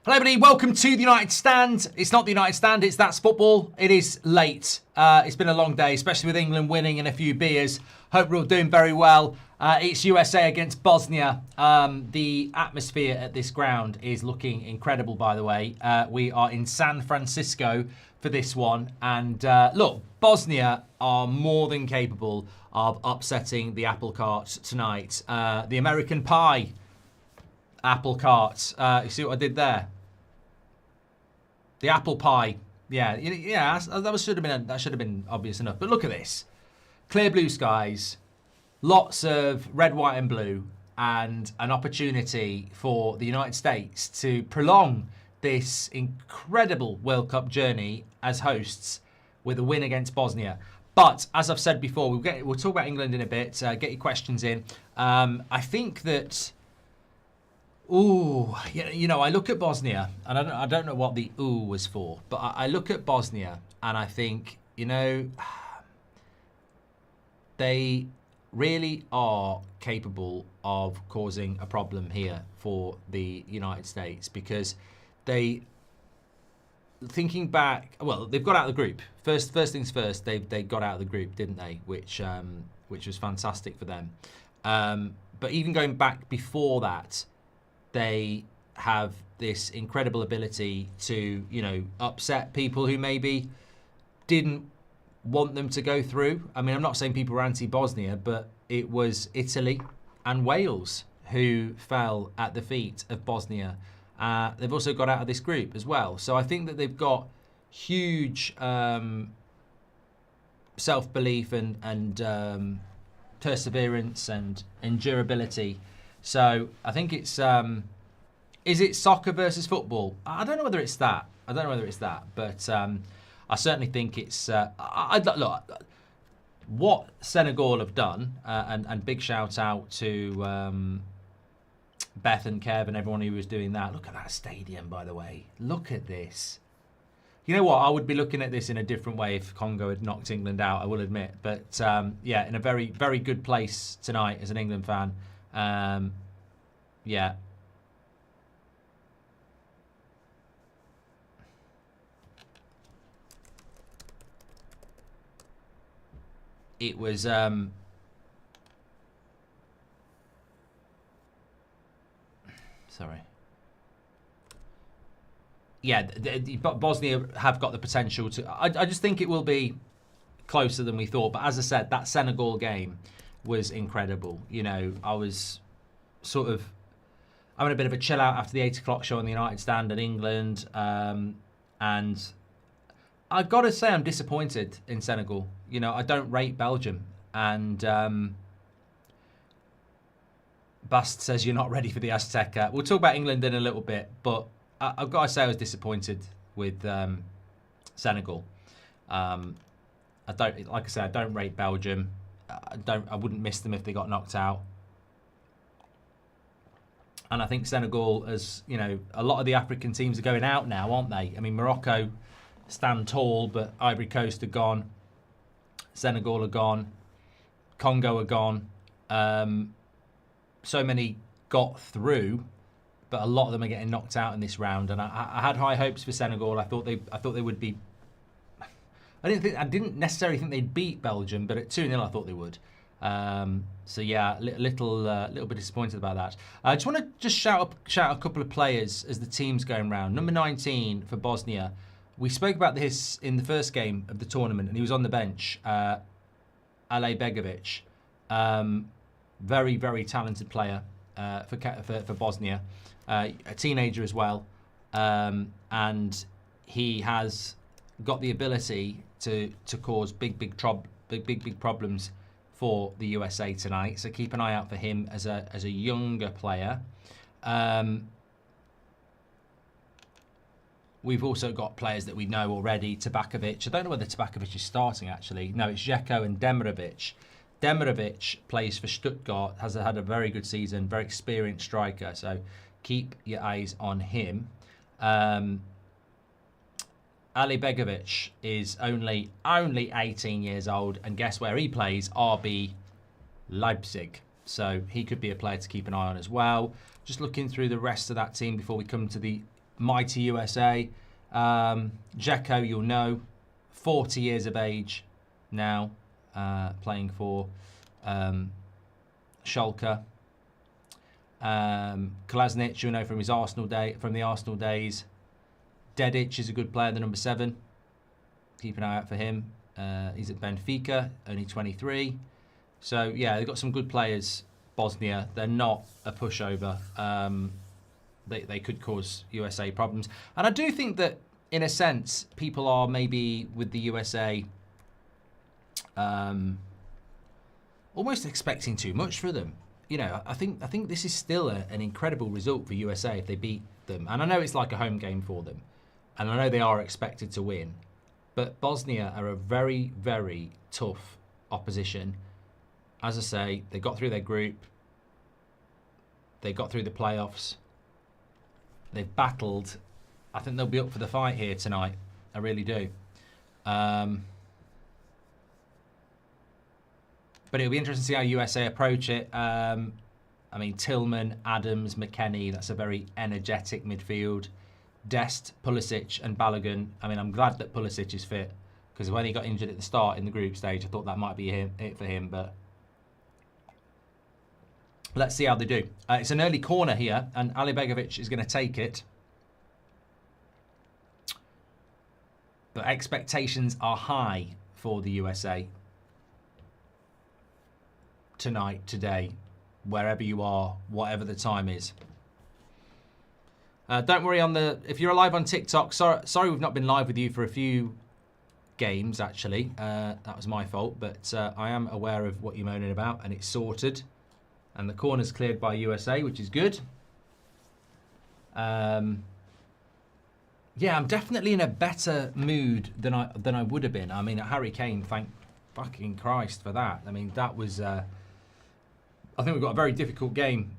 Hello everybody, welcome to the United Stand. It's not the United Stand, it's That's Football. It is late. It's been a long day, especially with England winning and a few beers. Hope we're all doing very well. It's USA against Bosnia. The atmosphere at this ground is looking incredible, by the way. We are in San Francisco for this one. And look, Bosnia are more than capable of upsetting the apple cart tonight. The American pie apple cart. You see what I did there? The apple pie, yeah. That should have been obvious enough. But look at this: clear blue skies, lots of red, white, and blue, and an opportunity for the United States to prolong this incredible World Cup journey as hosts with a win against Bosnia. But as I've said before, we'll talk about England in a bit. Get your questions in. I think that. Ooh, I look at Bosnia, and I don't know what the ooh was for, but I look at Bosnia and I think, they really are capable of causing a problem here for the United States because thinking back, well, they've got out of the group. First things first, they got out of the group, didn't they? Which was fantastic for them. But even going back before that, they have this incredible ability to, upset people who maybe didn't want them to go through. I mean, I'm not saying people were anti-Bosnia, but it was Italy and Wales who fell at the feet of Bosnia. They've also got out of this group as well. So I think that they've got huge self-belief and perseverance and endurability. So I think it's, is it soccer versus football? I don't know whether it's that. But I certainly think it's, look, what Senegal have done, and big shout out to Beth and Kev and everyone who was doing that. Look at that stadium, by the way. Look at this. You know what? I would be looking at this in a different way if Congo had knocked England out, I will admit. But in a very, very good place tonight as an England fan. It was sorry. Yeah, Bosnia have got the potential to. I just think it will be closer than we thought. But as I said, that Senegal game was incredible. I was sort of having a bit of a chill out after the 8 o'clock show on the United Stand in England, and I've got to say I'm disappointed in Senegal. I don't rate Belgium, and Bast says you're not ready for the Azteca. We'll talk about England in a little bit, but I've got to say I was disappointed with Senegal. I don't rate Belgium. I wouldn't miss them if they got knocked out. And I think Senegal, as a lot of the African teams are going out now, aren't they? I mean, Morocco stand tall, but Ivory Coast are gone. Senegal are gone. Congo are gone. So many got through, but a lot of them are getting knocked out in this round. And I had high hopes for Senegal. I thought they would be. I didn't necessarily think they'd beat Belgium, but at 2-0 I thought they would. So yeah, little bit disappointed about that. I just want to shout a couple of players as the team's going round. Number 19 for Bosnia. We spoke about this in the first game of the tournament, and he was on the bench. Ale Begovic, very, very talented player for Bosnia, a teenager as well, and he has got the ability to cause big problems for the USA tonight. So keep an eye out for him as a younger player. We've also got players that we know already. Tabakovic. I don't know whether Tabakovic is starting, actually. No, it's Dzeko and Demirovic. Demirovic plays for Stuttgart, has had a very good season, very experienced striker. So keep your eyes on him. Ali Begovic is only 18 years old, and guess where he plays? RB Leipzig. So he could be a player to keep an eye on as well. Just looking through the rest of that team before we come to the mighty USA. Dzeko, you'll know, 40 years of age now, playing for Schalke. Kolasinac, you'll know from his the Arsenal days. Dedic is a good player, the number 7. Keep an eye out for him. He's at Benfica, only 23. So yeah, they've got some good players. Bosnia, they're not a pushover. They could cause USA problems, and I do think that, in a sense, people are maybe with the USA almost expecting too much for them. You know, I think this is still an incredible result for USA if they beat them, and I know it's like a home game for them, and I know they are expected to win, but Bosnia are a very, very tough opposition. As I say, they got through their group, they got through the playoffs. They've battled. I think they'll be up for the fight here tonight. I really do. But it'll be interesting to see how USA approach it. I mean, Tillman, Adams, McKennie, that's a very energetic midfield. Dest, Pulisic and Balogun. I mean, I'm glad that Pulisic is fit, because when he got injured at the start in the group stage, I thought that might be it for him, but let's see how they do. It's an early corner here, and Alibegovic is going to take it. But expectations are high for the USA tonight, today, wherever you are, whatever the time is. Don't worry if you're live on TikTok. Sorry we've not been live with you for a few games, actually. That was my fault, but I am aware of what you're moaning about, and it's sorted. And the corner's cleared by USA, which is good. Yeah, I'm definitely in a better mood than I would have been. I mean, Harry Kane, thank fucking Christ for that. I mean, that was... I think we've got a very difficult game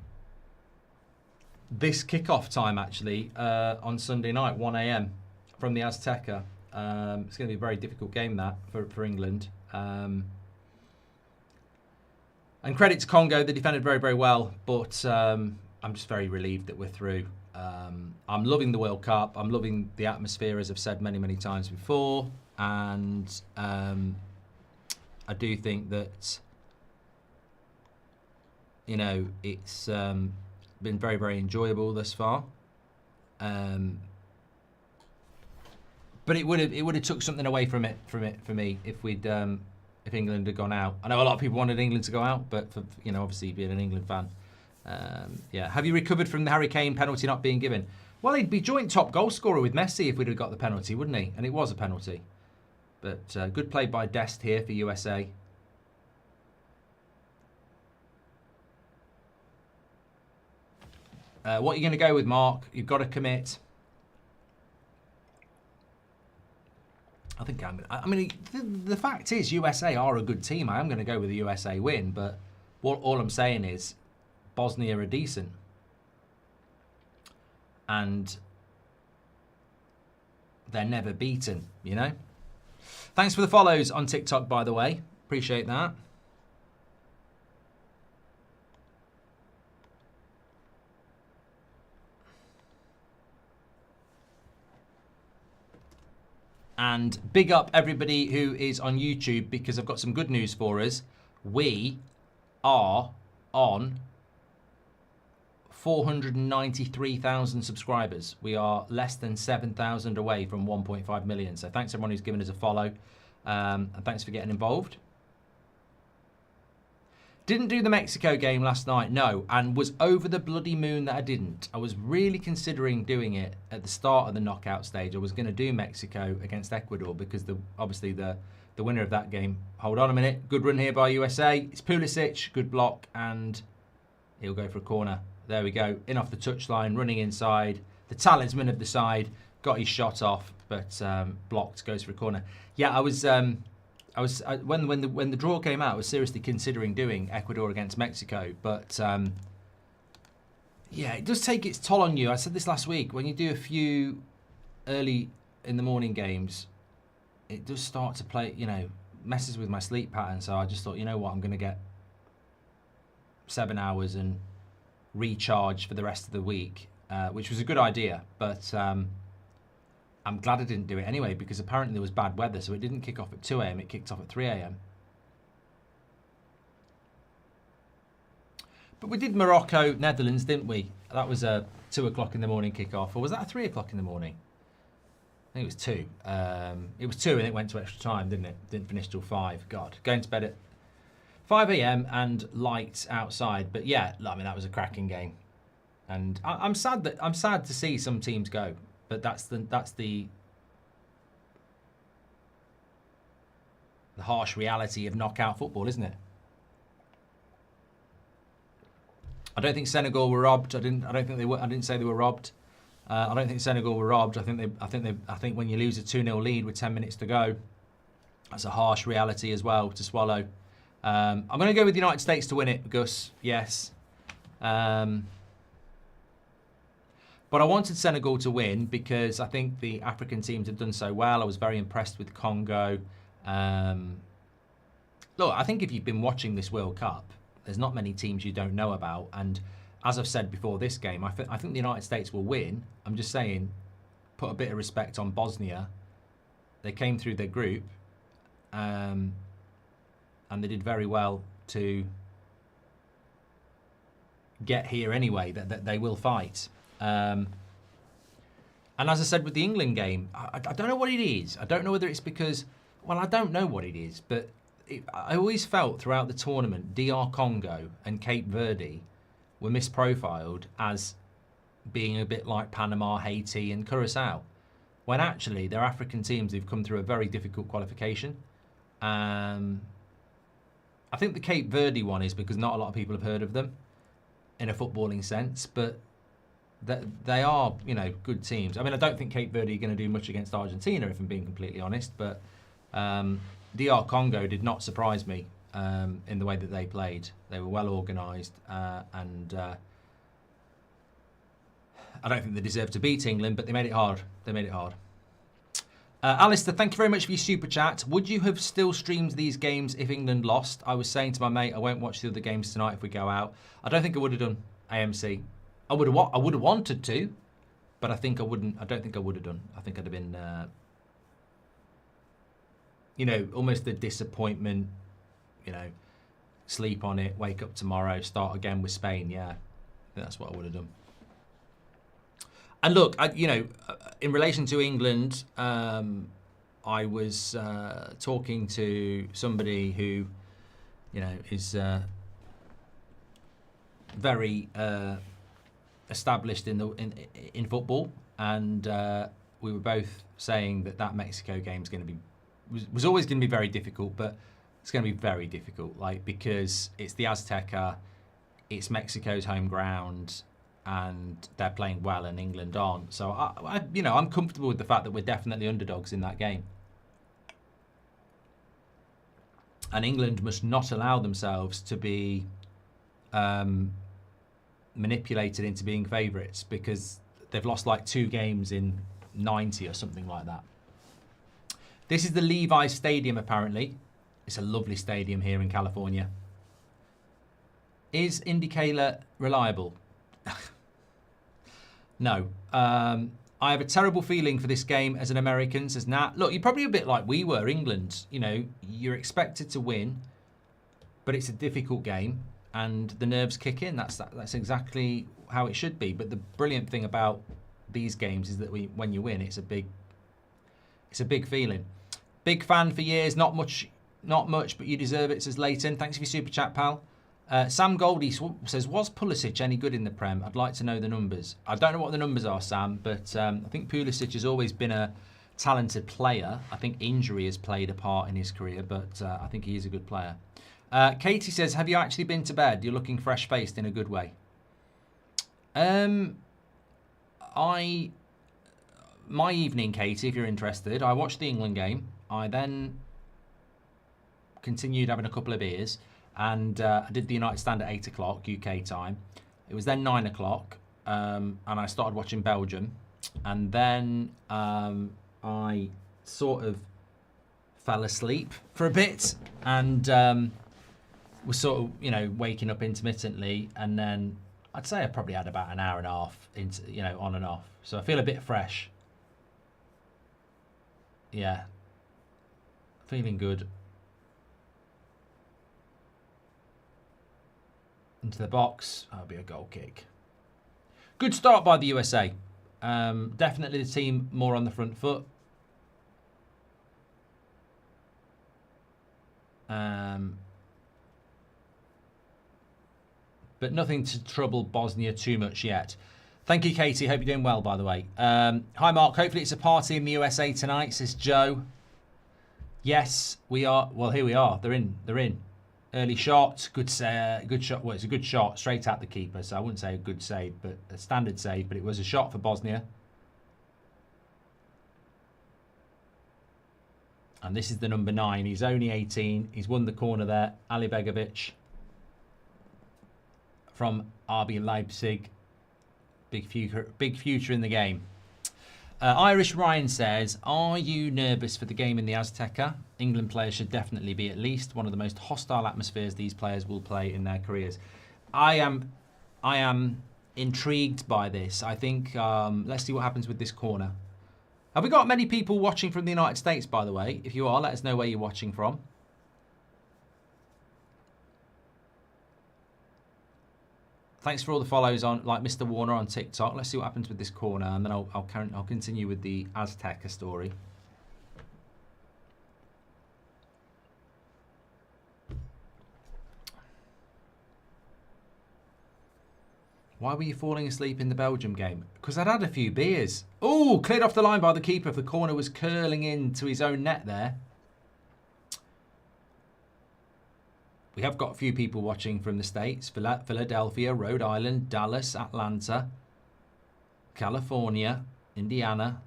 this kickoff time, actually, on Sunday night, 1 a.m. from the Azteca. It's going to be a very difficult game, that, for England. And credit to Congo, they defended very, very well, but I'm just very relieved that we're through. I'm loving the World Cup. I'm loving the atmosphere, as I've said many, many times before. And I do think that, you know, it's been very, very enjoyable thus far. But it would have took something away from it for me if England had gone out. I know a lot of people wanted England to go out, but for, you know, obviously being an England fan, yeah. Have you recovered from the Harry Kane penalty not being given? Well, he'd be joint top goal scorer with Messi if we'd have got the penalty, wouldn't he? And it was a penalty. But good play by Dest here for USA. What are you going to go with, Mark? You've got to commit. I think I mean, the fact is, USA are a good team. I am going to go with the USA win, but all I'm saying is Bosnia are decent. And they're never beaten, you know? Thanks for the follows on TikTok, by the way. Appreciate that. And big up everybody who is on YouTube, because I've got some good news for us. We are on 493,000 subscribers. We are less than 7,000 away from 1.5 million. So thanks everyone who's given us a follow. And thanks for getting involved. Didn't do the Mexico game last night, no, and was over the bloody moon that I didn't. I was really considering doing it at the start of the knockout stage. I was going to do Mexico against Ecuador because obviously the winner of that game. Hold on a minute. Good run here by USA. It's Pulisic, good block, and he'll go for a corner. There we go. In off the touchline, running inside. The talisman of the side got his shot off, but blocked, goes for a corner. Yeah, I was when the draw came out, I was seriously considering doing Ecuador against Mexico, but yeah, it does take its toll on you. I said this last week. When you do a few early in the morning games, it does start to play, you know, messes with my sleep pattern. So I just thought, you know what, I'm going to get 7 hours and recharge for the rest of the week. which was a good idea, but I'm glad I didn't do it anyway, because apparently there was bad weather, so it didn't kick off at 2 a.m, it kicked off at 3 a.m. But we did Morocco, Netherlands, didn't we? That was a 2 o'clock in the morning kick-off, or was that a 3 o'clock in the morning? I think it was 2. It was 2 and it went to extra time, didn't it? Didn't finish till 5. God, going to bed at 5 a.m. and lights outside. But yeah, I mean, that was a cracking game. And I'm sad to see some teams go, but that's the harsh reality of knockout football, isn't it? I don't think Senegal were robbed. I didn't say they were robbed. I don't think Senegal were robbed. I think when you lose a 2-0 lead with 10 minutes to go, that's a harsh reality as well to swallow. I'm going to go with the United States to win it, Gus. Yes. But I wanted Senegal to win because I think the African teams have done so well. I was very impressed with Congo. Look, I think if you've been watching this World Cup, there's not many teams you don't know about. And as I've said before this game, I think the United States will win. I'm just saying, put a bit of respect on Bosnia. They came through their group, and they did very well to get here anyway. That they will fight. And as I said with the England game, I don't know what it is. I don't know whether it's because, well, I don't know what it is, but I always felt throughout the tournament, DR Congo and Cape Verde were misprofiled as being a bit like Panama, Haiti and Curacao, when actually they're African teams who've come through a very difficult qualification. I think the Cape Verde one is because not a lot of people have heard of them in a footballing sense, but they are, good teams. I mean, I don't think Cape Verde are going to do much against Argentina, if I'm being completely honest, but DR Congo did not surprise me in the way that they played. They were well organised, and I don't think they deserved to beat England, but they made it hard. Alistair, thank you very much for your super chat. Would you have still streamed these games if England lost? I was saying to my mate, I won't watch the other games tonight if we go out. I don't think I would have done, AMC. I would have wanted to, but I think I wouldn't. I don't think I would have done. I think I'd have been, almost the disappointment. Sleep on it, wake up tomorrow, start again with Spain. Yeah, I think that's what I would have done. And look, in relation to England, I was talking to somebody who, is very established in football, and we were both saying that Mexico game is going to be was always going to be very difficult, but it's going to be very difficult, because it's the Azteca, it's Mexico's home ground, and they're playing well, and England aren't. So I'm comfortable with the fact that we're definitely underdogs in that game, and England must not allow themselves to be manipulated into being favourites, because they've lost 2 games in 90 or something like that. This is the Levi's Stadium, apparently. It's a lovely stadium here in California. Is IndyCar reliable? No. I have a terrible feeling for this game as an American, says Nat. Look, you're probably a bit like we were, England. You're expected to win, but it's a difficult game, and the nerves kick in. That's exactly how it should be. But the brilliant thing about these games is that when you win, it's a big feeling. Big fan for years, not much, but you deserve it, says Leighton. Thanks for your super chat, pal. Sam Goldie says, was Pulisic any good in the Prem? I'd like to know the numbers. I don't know what the numbers are, Sam, but I think Pulisic has always been a talented player. I think injury has played a part in his career, but I think he is a good player. Katie says, have you actually been to bed? You're looking fresh-faced in a good way. My evening, Katie, if you're interested, I watched the England game. I then continued having a couple of beers, and I did the United Stand at 8 o'clock UK time. It was then 9 o'clock, and I started watching Belgium, and then I sort of fell asleep for a bit, and was sort of waking up intermittently, and then I'd say I probably had about an hour and a half into, you know, on and off. So I feel a bit fresh. Yeah. Feeling good. Into the box. That'll be a goal kick. Good start by the USA. Definitely the team more on the front foot. But nothing to trouble Bosnia too much yet. Thank you, Katie. Hope you're doing well, by the way. Hi, Mark. Hopefully it's a party in the USA tonight, says Joe. Yes, we are. Well, here we are. They're in. They're in. Early shot. Good shot. Well, it's a good shot straight at the keeper, so I wouldn't say a good save, but a standard save. But it was a shot for Bosnia. And this is the number 9. He's only 18. He's won the corner there. Ali Begovic from RB Leipzig. Big future in the game. Irish Ryan says, are you nervous for the game in the Azteca? England players should definitely be at least. One of the most hostile atmospheres these players will play in their careers. I am intrigued by this. I think let's see what happens with this corner. Have we got many people watching from the United States, by the way? If you are, let us know where you're watching from. Thanks for all the follows on, like Mr. Warner on TikTok. Let's see what happens with this corner, and then I'll continue with the Azteca story. Why were you falling asleep in the Belgium game? Because I'd had a few beers. Oh, cleared off the line by the keeper. If the corner was curling into his own net there. We have got a few people watching from the States. Philadelphia, Rhode Island, Dallas, Atlanta, California, Indiana,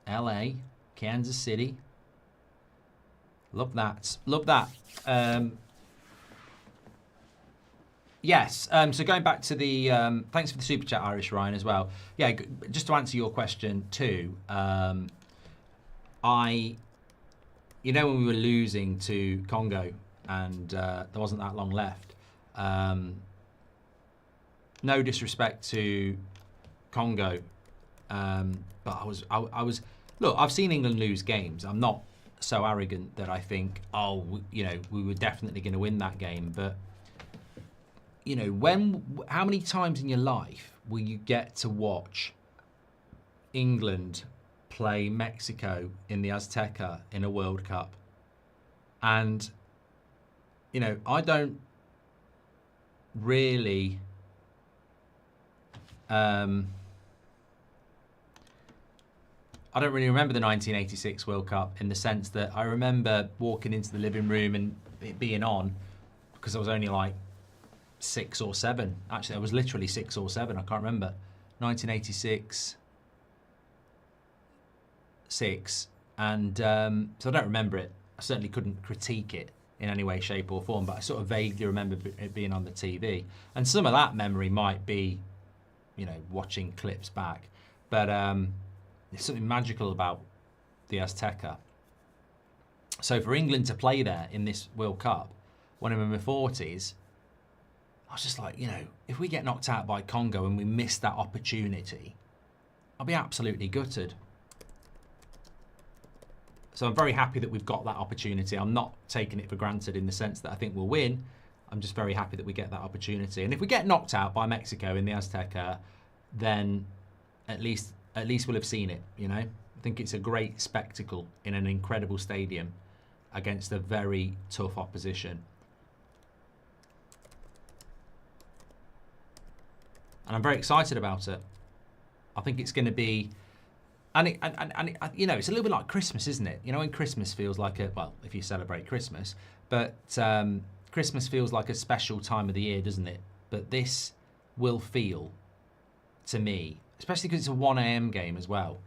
LA, Kansas City. Love that. Love that. Yes, so going back to the... thanks for the super chat, Irish Ryan, as well. Yeah, just to answer your question too, you know, when we were losing to Congo and there wasn't that long left, no disrespect to Congo, but I was... Look, I've seen England lose games. I'm not so arrogant that I think, you know, we were definitely going to win that game, but... You know, how many times in your life will you get to watch England play Mexico in the Azteca in a World Cup? And, you know, I don't really... I don't really remember the 1986 World Cup in the sense that I remember walking into the living room and it being on because I was only like 6 or 7. Actually, I was literally 6 or 7. I can't remember. 1986, 6. And so I don't remember it. I certainly couldn't critique it in any way, shape or form, but I sort of vaguely remember it being on the TV. And some of that memory might be, you know, watching clips back. But there's something magical about the Azteca. So for England to play there in this World Cup, when I'm in my 40s, I was just like, you know, if we get knocked out by Congo and we miss that opportunity, I'll be absolutely gutted. So I'm very happy that we've got that opportunity. I'm not taking it for granted in the sense that I think we'll win. I'm just very happy that we get that opportunity. And if we get knocked out by Mexico in the Azteca, then at least we'll have seen it, you know. I think it's a great spectacle in an incredible stadium against a very tough opposition. And I'm very excited about it. I think it's going to be, you know, it's a little bit like Christmas, isn't it? You know, when Christmas feels like well, if you celebrate Christmas, but Christmas feels like a special time of the year, doesn't it? But this will feel, to me, especially because it's a 1 a.m. game as well,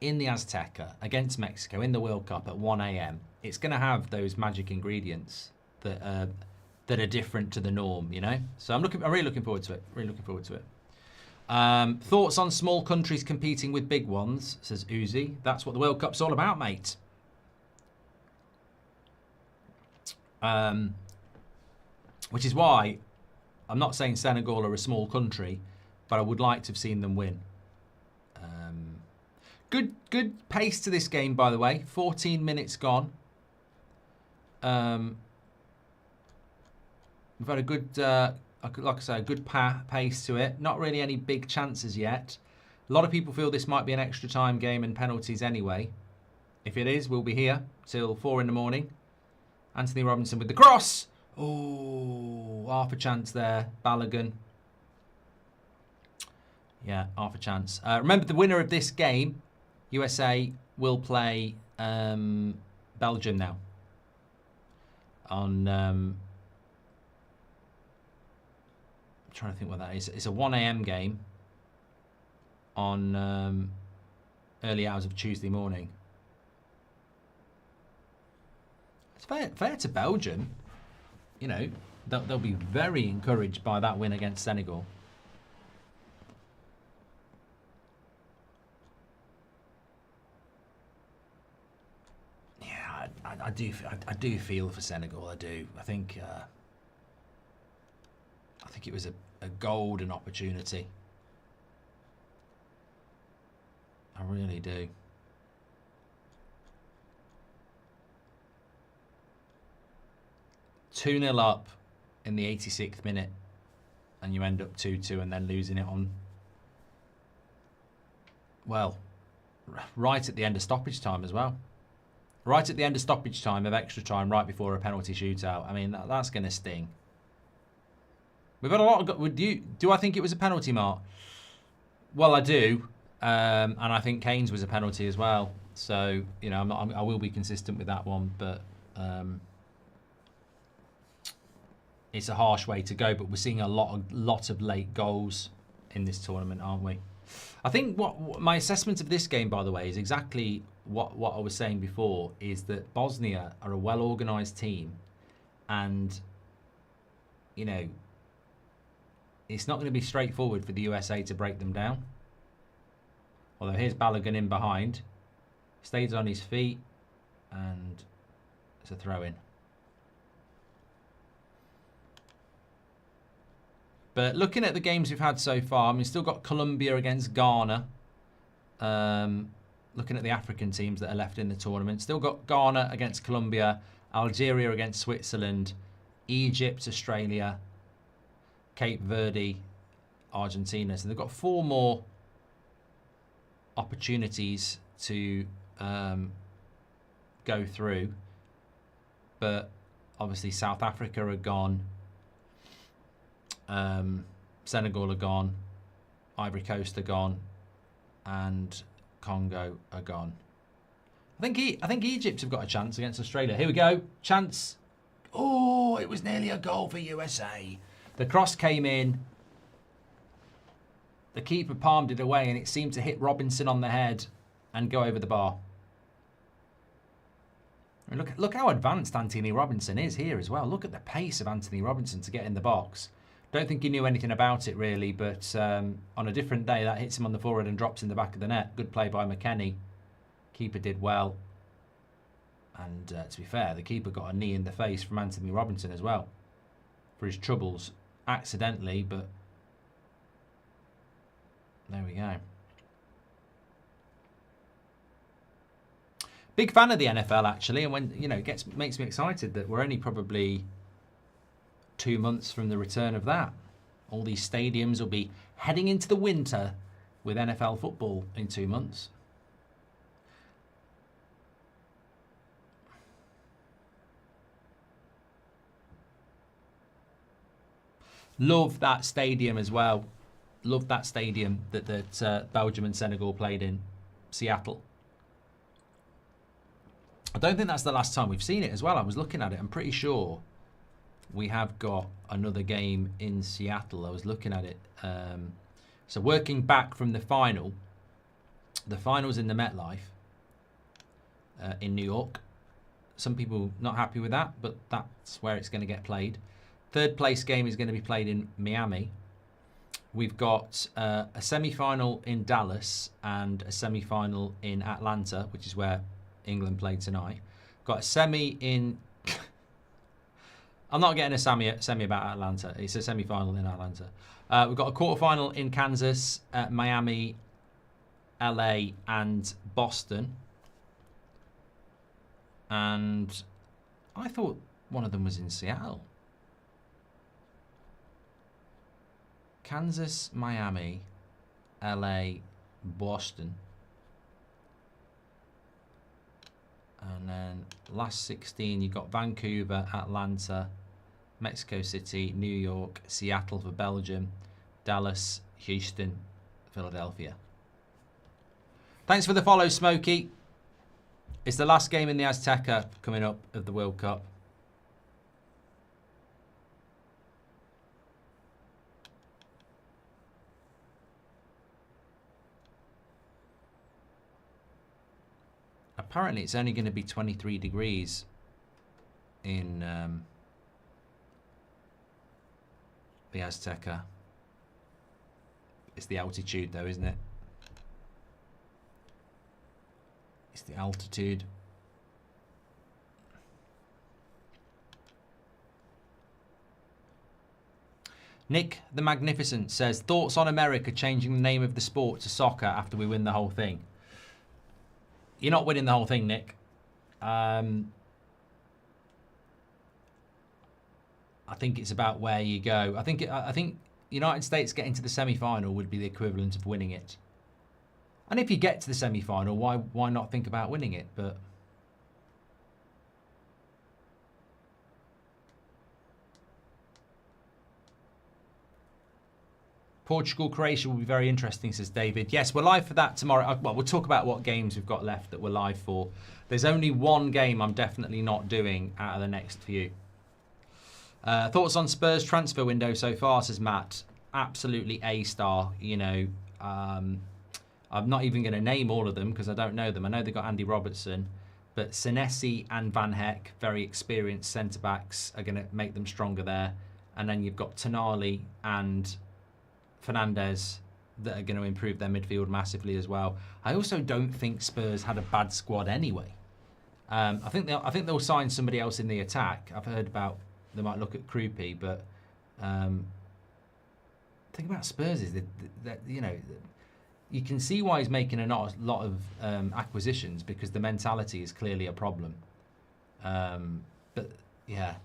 in the Azteca against Mexico in the World Cup at 1 a.m. It's going to have those magic ingredients that are different to the norm, you know. So I'm really looking forward to it. Really looking forward to it. Thoughts on small countries competing with big ones, says Uzi. That's what the World Cup's all about, mate. Which is why I'm not saying Senegal are a small country, but I would like to have seen them win. Good pace to this game, by the way. 14 minutes gone. We've had a good, like I say, a good pace to it. Not really any big chances yet. A lot of people feel this might be an extra time game and penalties anyway. If it is, we'll be here till 4 in the morning. Anthony Robinson with the cross. Oh, half a chance there. Balogun. Yeah, half a chance. Remember, the winner of this game, USA, will play Belgium now. On, I'm trying to think what that is. It's a 1 a.m. game on early hours of Tuesday morning. It's fair to Belgium. You know, they'll be very encouraged by that win against Senegal. Yeah, I do feel for Senegal. I do. I think it was a golden opportunity. I really do. Two-0 up in the 86th minute, and you end up 2-2 and then losing it on, well, right at the end of stoppage time as well. Right at the end of stoppage time of extra time, right before a penalty shootout. I mean, that's going to sting. We've had a lot of... Do I think it was a penalty, Mark? Well, I do. And I think Kane's was a penalty as well. So, you know, I will be consistent with that one. But it's a harsh way to go. But we're seeing a lot of late goals in this tournament, aren't we? I think what my assessment of this game, by the way, is exactly what I was saying before, is that Bosnia are a well-organised team. And, you know, it's not going to be straightforward for the USA to break them down. Although here's Balogun in behind. Stays on his feet. And it's a throw-in. But looking at the games we've had so far, I mean, we've still got Colombia against Ghana. Looking at the African teams that are left in the tournament. Still got Ghana against Colombia. Algeria against Switzerland. Egypt, Australia. Cape Verde, Argentina. So they've got 4 more opportunities to go through. But obviously South Africa are gone. Senegal are gone. Ivory Coast are gone. And Congo are gone. I think Egypt have got a chance against Australia. Here we go. Chance. Oh, it was nearly a goal for USA. The cross came in. The keeper palmed it away and it seemed to hit Robinson on the head and go over the bar. I mean, look how advanced Anthony Robinson is here as well. Look at the pace of Anthony Robinson to get in the box. Don't think he knew anything about it really, but on a different day that hits him on the forehead and drops in the back of the net. Good play by McKennie. Keeper did well. And to be fair, the keeper got a knee in the face from Anthony Robinson as well for his troubles. Accidentally, but there we go. Big fan of the NFL actually, and when it makes me excited that we're only probably 2 months from the return of that. All these stadiums will be heading into the winter with NFL football in 2 months. Love that stadium as well. Love that stadium that Belgium and Senegal played in, Seattle. I don't think that's the last time we've seen it as well. I was looking at it. I'm pretty sure we have got another game in Seattle. I was looking at it. So working back from the final, the final's in the MetLife in New York. Some people not happy with that, but that's where it's going to get played. Third place game is going to be played in Miami. We've got a semi-final in Dallas and a semi-final in Atlanta, which is where England played tonight. Got a semi in I'm not getting a semi about Atlanta. It's a semi-final in Atlanta. We've got a quarter-final in Kansas, Miami, LA, and Boston. And I thought one of them was in Seattle. Kansas, Miami, LA, Boston. And then last 16, you've got Vancouver, Atlanta, Mexico City, New York, Seattle for Belgium, Dallas, Houston, Philadelphia. Thanks for the follow, Smokey. It's the last game in the Azteca coming up of the World Cup. Apparently, it's only going to be 23 degrees in the Azteca. It's the altitude, though, isn't it? It's the altitude. Nick the Magnificent says, thoughts on America changing the name of the sport to soccer after we win the whole thing? You're not winning the whole thing, Nick. I think it's about where you go. I think United States getting to the semi-final would be the equivalent of winning it. And if you get to the semi-final, why not think about winning it? But Portugal, Croatia will be very interesting, says David. Yes, we're live for that tomorrow. Well, we'll talk about what games we've got left that we're live for. There's only one game I'm definitely not doing out of the next few. Thoughts on Spurs transfer window so far, says Matt. Absolutely A-star. You know, I'm not even going to name all of them because I don't know them. I know they've got Andy Robertson, but Senesi and Van Heck, very experienced centre-backs, are going to make them stronger there. And then you've got Tonali and Fernandez that are going to improve their midfield massively as well. I also don't think Spurs had a bad squad anyway. I think they'll sign somebody else in the attack. I've heard about they might look at Krupi, but the thing about Spurs is that you know, you can see why he's making a lot of acquisitions because the mentality is clearly a problem. But yeah.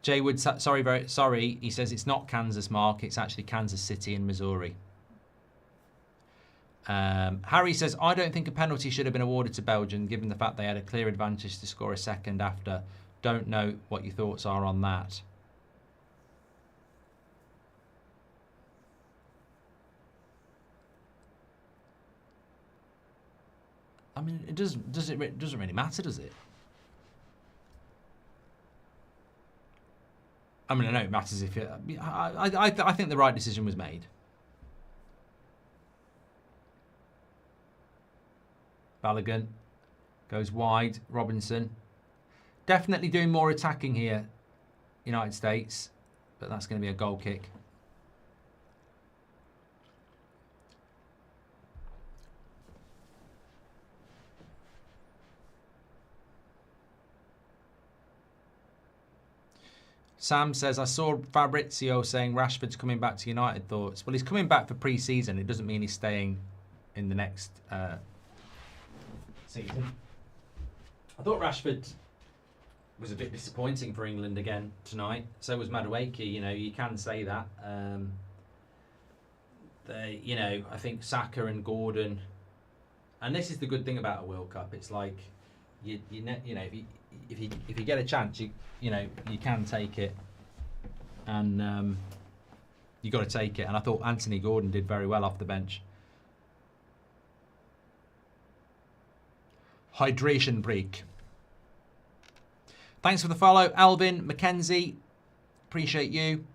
Jay Wood, sorry. He says it's not Kansas, Mark. It's actually Kansas City in Missouri. Harry says, I don't think a penalty should have been awarded to Belgium, given the fact they had a clear advantage to score a second after. Don't know what your thoughts are on that. I mean, it doesn't really matter, does it? I mean, I know it matters if I think the right decision was made. Balogun goes wide. Robinson. Definitely doing more attacking here, United States. But that's going to be a goal kick. Sam says, I saw Fabrizio saying Rashford's coming back to United. Thoughts? Well, he's coming back for pre-season. It doesn't mean he's staying in the next season. I thought Rashford was a bit disappointing for England again tonight. So was Madueke. You know, you can say that. You know, I think Saka and Gordon, and this is the good thing about a World Cup. It's like you know, if you get a chance, you know you can take it, and you got to take it. And I thought Anthony Gordon did very well off the bench. Hydration break. Thanks for the follow, Alvin Mackenzie. Appreciate you.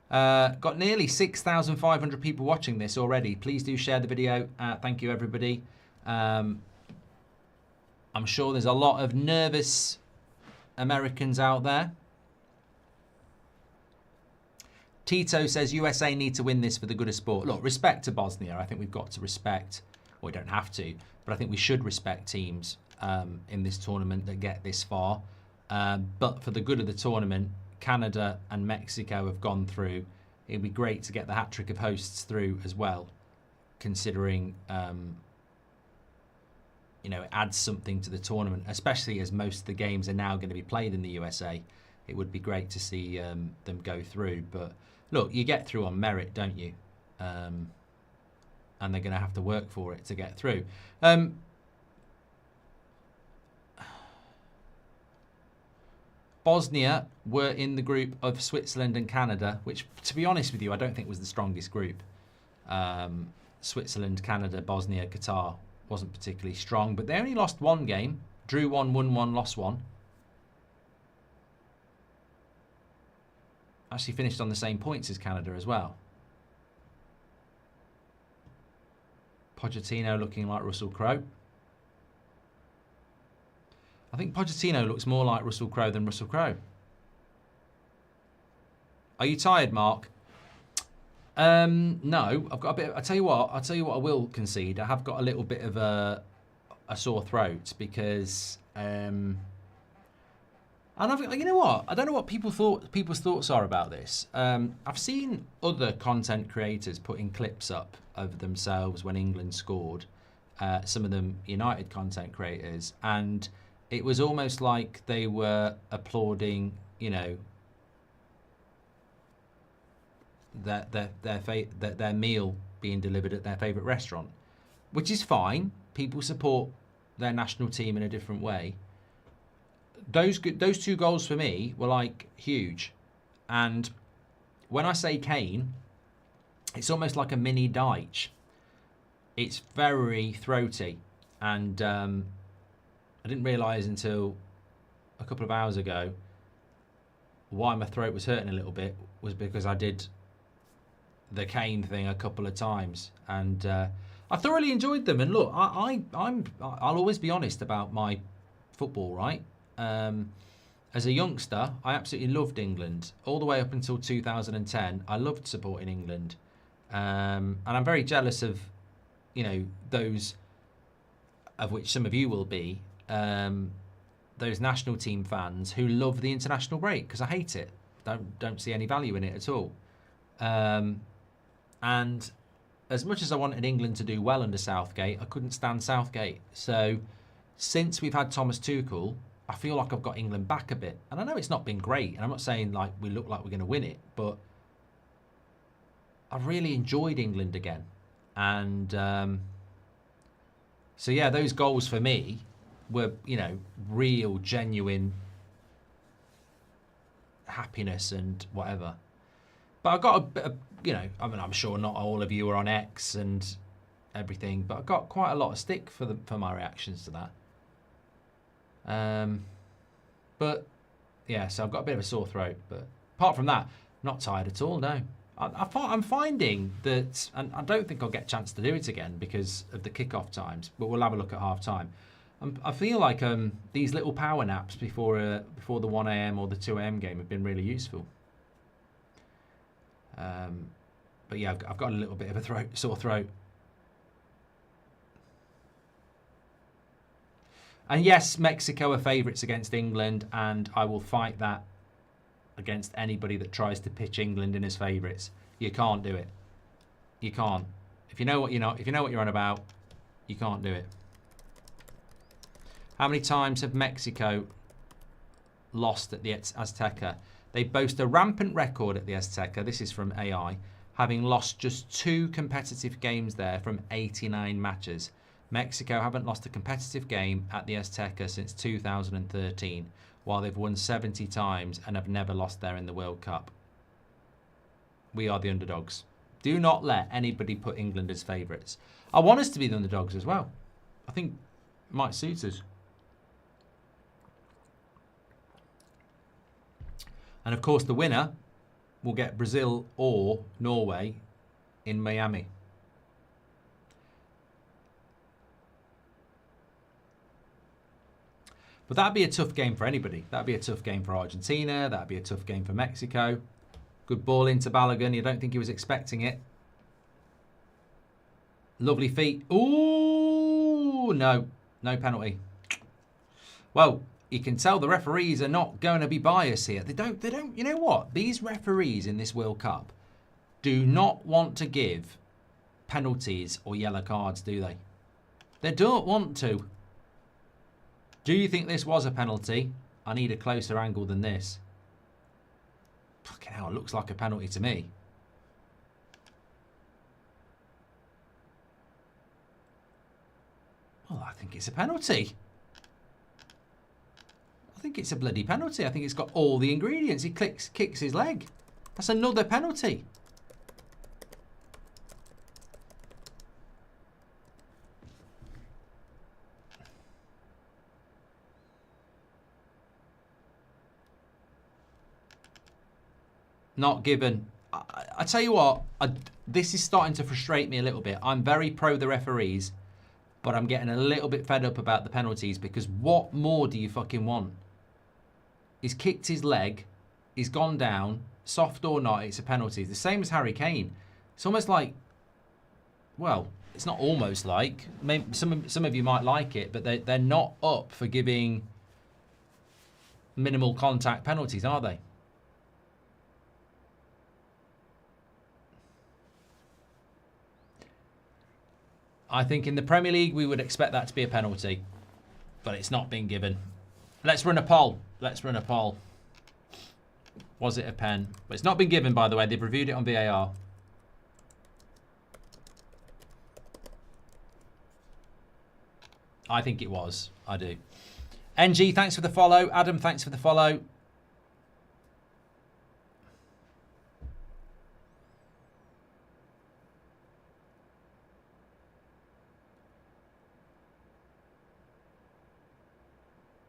Got nearly 6,500 people watching this already. Please do share the video. Thank you, everybody. I'm sure there's a lot of nervous Americans out there. Tito says USA need to win this for the good of sport. Look, respect to Bosnia. I think we've got to respect, well, we don't have to, but I think we should respect teams in this tournament that get this far. But for the good of the tournament, Canada and Mexico have gone through. It'd be great to get the hat-trick of hosts through as well, considering it adds something to the tournament, especially as most of the games are now going to be played in the USA. It would be great to see them go through. But look, you get through on merit, don't you? And they're going to have to work for it to get through. Bosnia were in the group of Switzerland and Canada, which, to be honest with you, I don't think was the strongest group. Switzerland, Canada, Bosnia, Qatar wasn't particularly strong, but they only lost one game. Drew one, won one, lost one. Actually finished on the same points as Canada as well. Pochettino looking like Russell Crowe. I think Pochettino looks more like Russell Crowe than Russell Crowe. Are you tired, Mark? No, I've got a bit. I'll tell you what I will concede. I have got a little bit of a sore throat because, and you know what? I don't know what people's thoughts are about this. I've seen other content creators putting clips up of themselves when England scored. Some of them United content creators, and it was almost like they were applauding, their meal being delivered at their favourite restaurant, which is fine. People support their national team in a different way. Those two goals for me were like huge, and when I say Kane, it's almost like a mini Deitch. It's very throaty, and I didn't realise until a couple of hours ago why my throat was hurting a little bit was because I did the Kane thing a couple of times, and I thoroughly enjoyed them. And look, I'll always be honest about my football, right? As a youngster, I absolutely loved England all the way up until 2010. I loved supporting England, and I'm very jealous of, those of which some of you will be, those national team fans who love the international break, because I hate it. Don't see any value in it at all. And as much as I wanted England to do well under Southgate, I couldn't stand Southgate. So since we've had Thomas Tuchel, I feel like I've got England back a bit. And I know it's not been great, and I'm not saying like we look like we're going to win it, but I've really enjoyed England again. And so yeah, those goals for me were, real, genuine happiness and whatever. But I got a bit of, I'm sure not all of you are on X and everything, but I got quite a lot of stick for my reactions to that. But yeah, so I've got a bit of a sore throat. But apart from that, not tired at all. No, I'm finding that, and I don't think I'll get a chance to do it again because of the kickoff times. But we'll have a look at half time. I feel like these little power naps before the 1 a.m. or the 2 a.m. game have been really useful. But yeah, I've got a little bit of a sore throat. And yes, Mexico are favourites against England, and I will fight that against anybody that tries to pitch England in as favourites. You can't do it. You can't. If you know what you're on about, you can't do it. How many times have Mexico lost at the Azteca? They boast a rampant record at the Azteca. This is from AI, having lost just 2 competitive games there from 89 matches. Mexico haven't lost a competitive game at the Azteca since 2013, while they've won 70 times and have never lost there in the World Cup. We are the underdogs. Do not let anybody put England as favourites. I want us to be the underdogs as well. I think it might suit us. And of course, the winner will get Brazil or Norway in Miami. But that'd be a tough game for anybody. That'd be a tough game for Argentina. That'd be a tough game for Mexico. Good ball into Balogun. You don't think he was expecting it. Lovely feet. Ooh, no. No penalty. Well, you can tell the referees are not going to be biased here. They don't, you know what? These referees in this World Cup do not want to give penalties or yellow cards, do they? They don't want to. Do you think this was a penalty? I need a closer angle than this. Fucking hell, it looks like a penalty to me. Well, I think it's a penalty. I think it's a bloody penalty. I think it's got all the ingredients. He kicks his leg. That's another penalty. Not given. I tell you what, this is starting to frustrate me a little bit. I'm very pro the referees, but I'm getting a little bit fed up about the penalties because what more do you fucking want? He's kicked his leg, he's gone down, soft or not, it's a penalty. It's the same as Harry Kane. It's almost like, well, it's not almost like, maybe some of you might like it, but they're not up for giving minimal contact penalties, are they? I think in the Premier League we would expect that to be a penalty, but it's not been given. Let's run a poll. Let's run a poll. Was it a pen? But it's not been given, by the way. They've reviewed it on VAR. I think it was. I do. NG, thanks for the follow. Adam, thanks for the follow.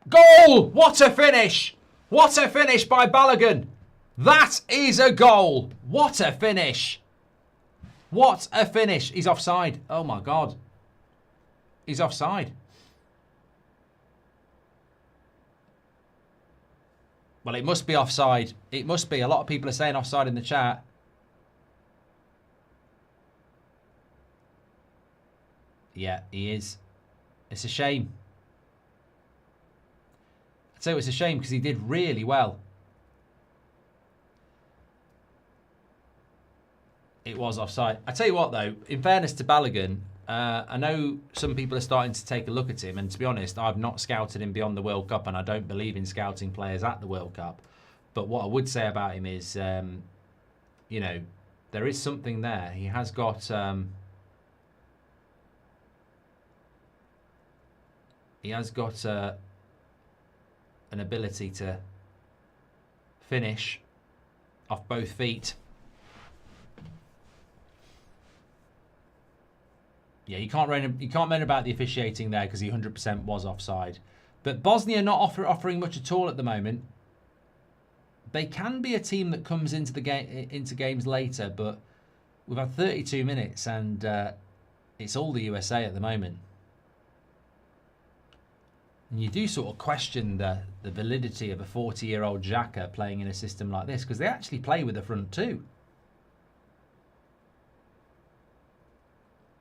Goal! What a finish! What a finish by Balogun. That is a goal. What a finish. What a finish. He's offside. Oh my God. He's offside. Well, it must be offside. It must be. A lot of people are saying offside in the chat. Yeah, he is. It's a shame. So it's a shame because he did really well. It was offside. I tell you what, though, in fairness to Balogun, I know some people are starting to take a look at him, and to be honest, I've not scouted him beyond the World Cup, and I don't believe in scouting players at the World Cup. But what I would say about him is, you know, there is something there. He has got... he has got... an ability to finish off both feet. Yeah, you can't moan about the officiating there because he 100% was offside. But Bosnia not offering much at all at the moment. They can be a team that comes into the into games later, but we've had 32 minutes and it's all the USA at the moment. And you do sort of question the validity of a 40-year-old Xhaka playing in a system like this because they actually play with the front two.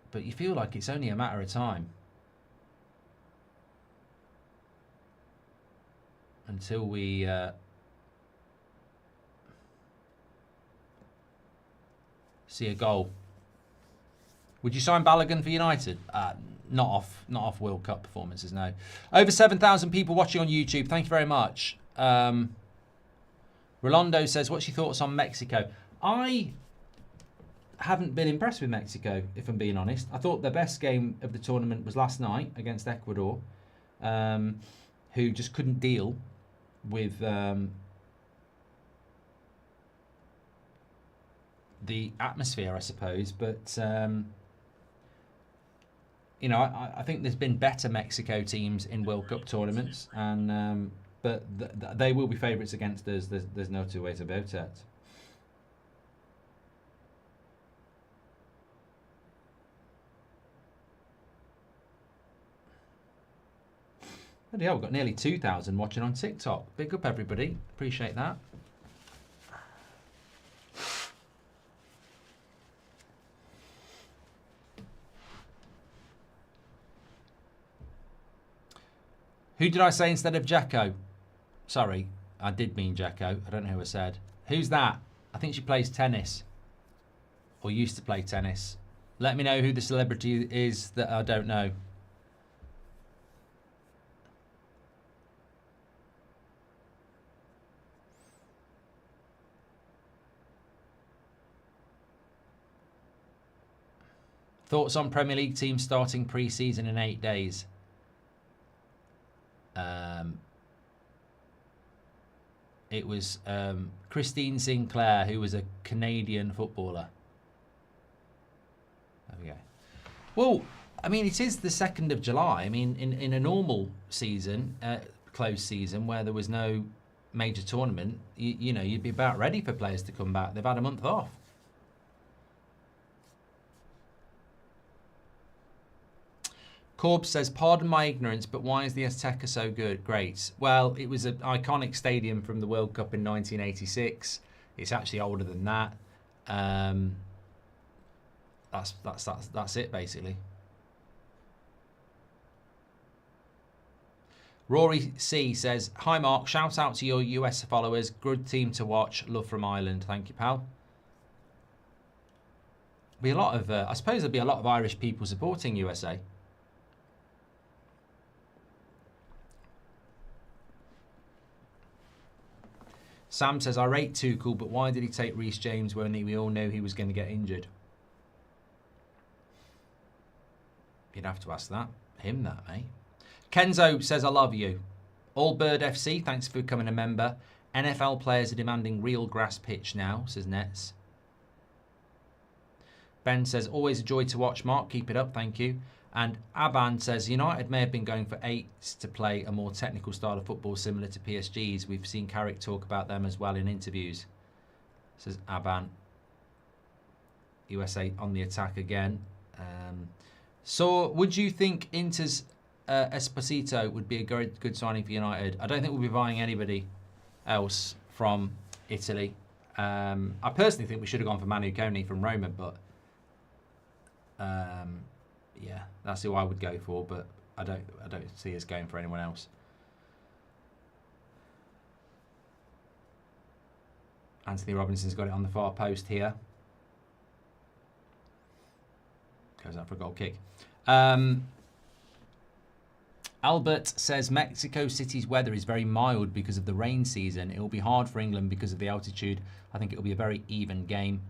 But you feel like it's only a matter of time until we see a goal. Would you sign Balogun for United? Not off World Cup performances, no. Over 7,000 people watching on YouTube. Thank you very much. Rolando says, what's your thoughts on Mexico? I haven't been impressed with Mexico, if I'm being honest. I thought their best game of the tournament was last night against Ecuador, who just couldn't deal with the atmosphere, I suppose. But... you know, I think there's been better Mexico teams in World Cup tournaments, and but they will be favourites against us. There's no two ways about it. Bloody hell, we've got nearly 2,000 watching on TikTok. Big up, everybody. Appreciate that. Who did I say instead of Jacko? Sorry, I did mean Jacko. I don't know who I said. Who's that? I think she plays tennis. Or used to play tennis. Let me know who the celebrity is that I don't know. Thoughts on Premier League teams starting pre-season in 8 days? It was Christine Sinclair, who was a Canadian footballer. There we go. Well, I mean, it is the 2nd of July. I mean, in a normal season, closed season, where there was no major tournament, you know, you'd be about ready for players to come back. They've had a month off. Corb says, pardon my ignorance, but why is the Azteca so good? Great. Well, it was an iconic stadium from the World Cup in 1986. It's actually older than that. That's it, basically. Rory C says, hi, Mark. Shout out to your US followers. Good team to watch. Love from Ireland. Thank you, pal. Be a lot of, I suppose there'll be a lot of Irish people supporting USA. Sam says, I rate Tuchel, but why did he take Reece James when we all knew he was going to get injured? You'd have to ask him that, mate. Kenzo says, I love you. Allbird FC, thanks for becoming a member. NFL players are demanding real grass pitch now, says Nets. Ben says, always a joy to watch, Mark. Keep it up, thank you. And Aban says, United may have been going for 8s to play a more technical style of football similar to PSG's. We've seen Carrick talk about them as well in interviews. Says Aban. USA on the attack again. So would you think Inter's Esposito would be a good signing for United? I don't think we'll be buying anybody else from Italy. I personally think we should have gone for Manu Kone from Roma, but yeah, that's who I would go for, but I don't see us going for anyone else. Anthony Robinson's got it on the far post here. Goes out for a goal kick. Albert says Mexico City's weather is very mild because of the rain season. It will be hard for England because of the altitude. I think it will be a very even game.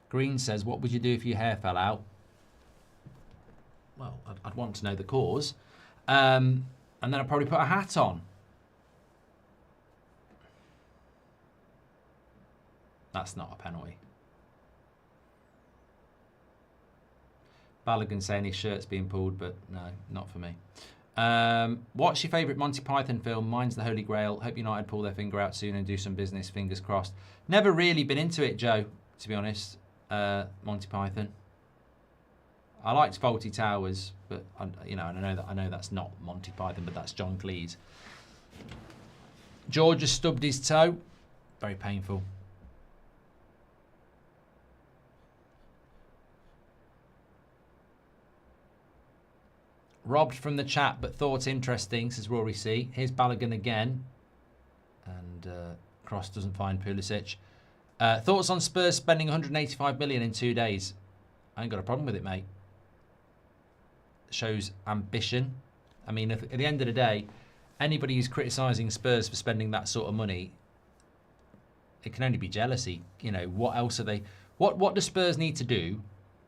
Green says, what would you do if your hair fell out? Well, I'd want to know the cause. And then I'd probably put a hat on. That's not a penalty. Balogun saying his shirt's being pulled, but no, not for me. What's your favourite Monty Python film? Mine's The Holy Grail. Hope United pull their finger out soon and do some business. Fingers crossed. Never really been into it, Joe, to be honest. Monty Python. I liked Fawlty Towers, but I know that's not Monty Python, but that's John Cleese. George has stubbed his toe. Very painful. Robbed from the chat, but thoughts interesting, says Rory C. Here's Balogun again. And Cross doesn't find Pulisic. Thoughts on Spurs spending 185 million in 2 days? I ain't got a problem with it, mate. Shows ambition. I mean, at the end of the day, anybody who's criticising Spurs for spending that sort of money, it can only be jealousy. You know, what else are they... What do Spurs need to do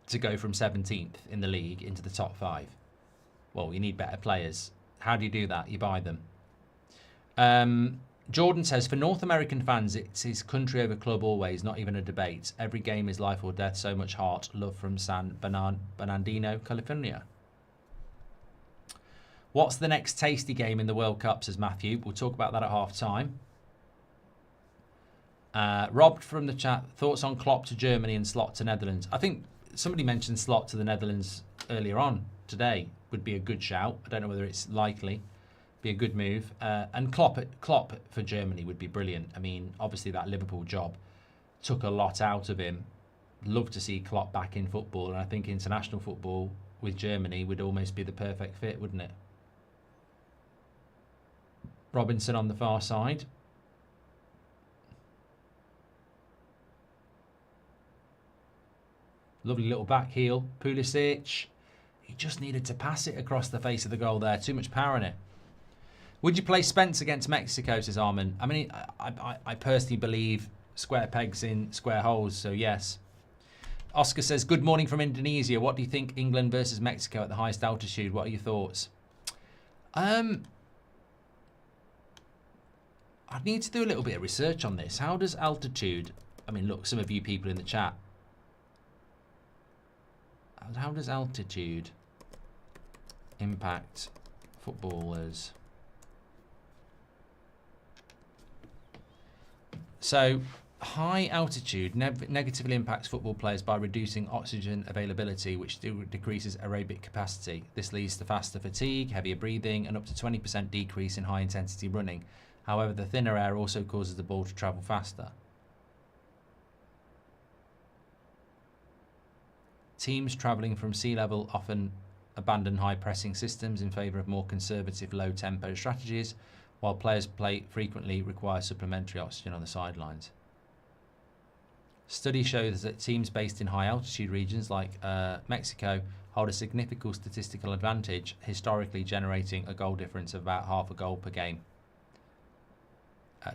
to go from 17th in the league into the top 5? Well, you need better players. How do you do that? You buy them. Jordan says, for North American fans, it's his country over club always, not even a debate. Every game is life or death, so much heart. Love from San Bernardino, California. What's the next tasty game in the World Cup, says Matthew. We'll talk about that at half-time. Robbed from the chat, thoughts on Klopp to Germany and Slot to Netherlands. I think somebody mentioned Slot to the Netherlands earlier on today. Would be a good shout. I don't know whether it's likely. Be a good move. And Klopp for Germany would be brilliant. I mean, obviously that Liverpool job took a lot out of him. Love to see Klopp back in football, and I think international football with Germany would almost be the perfect fit, wouldn't it? Robinson on the far side. Lovely little back heel. Pulisic. He just needed to pass it across the face of the goal there. Too much power in it. Would you play Spence against Mexico, says Armin? I mean, I personally believe square pegs in square holes, so yes. Oscar says, good morning from Indonesia. What do you think England versus Mexico at the highest altitude? What are your thoughts? I need to do a little bit of research on this. How does altitude... I mean, look, some of you people in the chat. How does altitude impact footballers? So, high altitude negatively impacts football players by reducing oxygen availability, which decreases aerobic capacity. This leads to faster fatigue, heavier breathing, and up to 20% decrease in high-intensity running. However, the thinner air also causes the ball to travel faster. Teams travelling from sea level often abandon high-pressing systems in favour of more conservative, low-tempo strategies, while players frequently require supplementary oxygen on the sidelines. Study shows that teams based in high-altitude regions like Mexico hold a significant statistical advantage, historically generating a goal difference of about half a goal per game.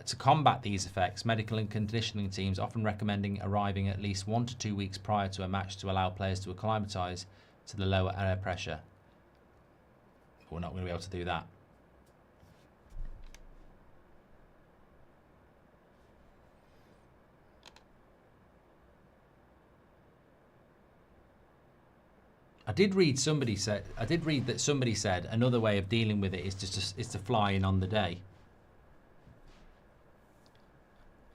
To combat these effects, medical and conditioning teams often recommending arriving at least 1 to 2 weeks prior to a match to allow players to acclimatise to the lower air pressure. We're not going to be able to do that. I did read that somebody said another way of dealing with it is to fly in on the day.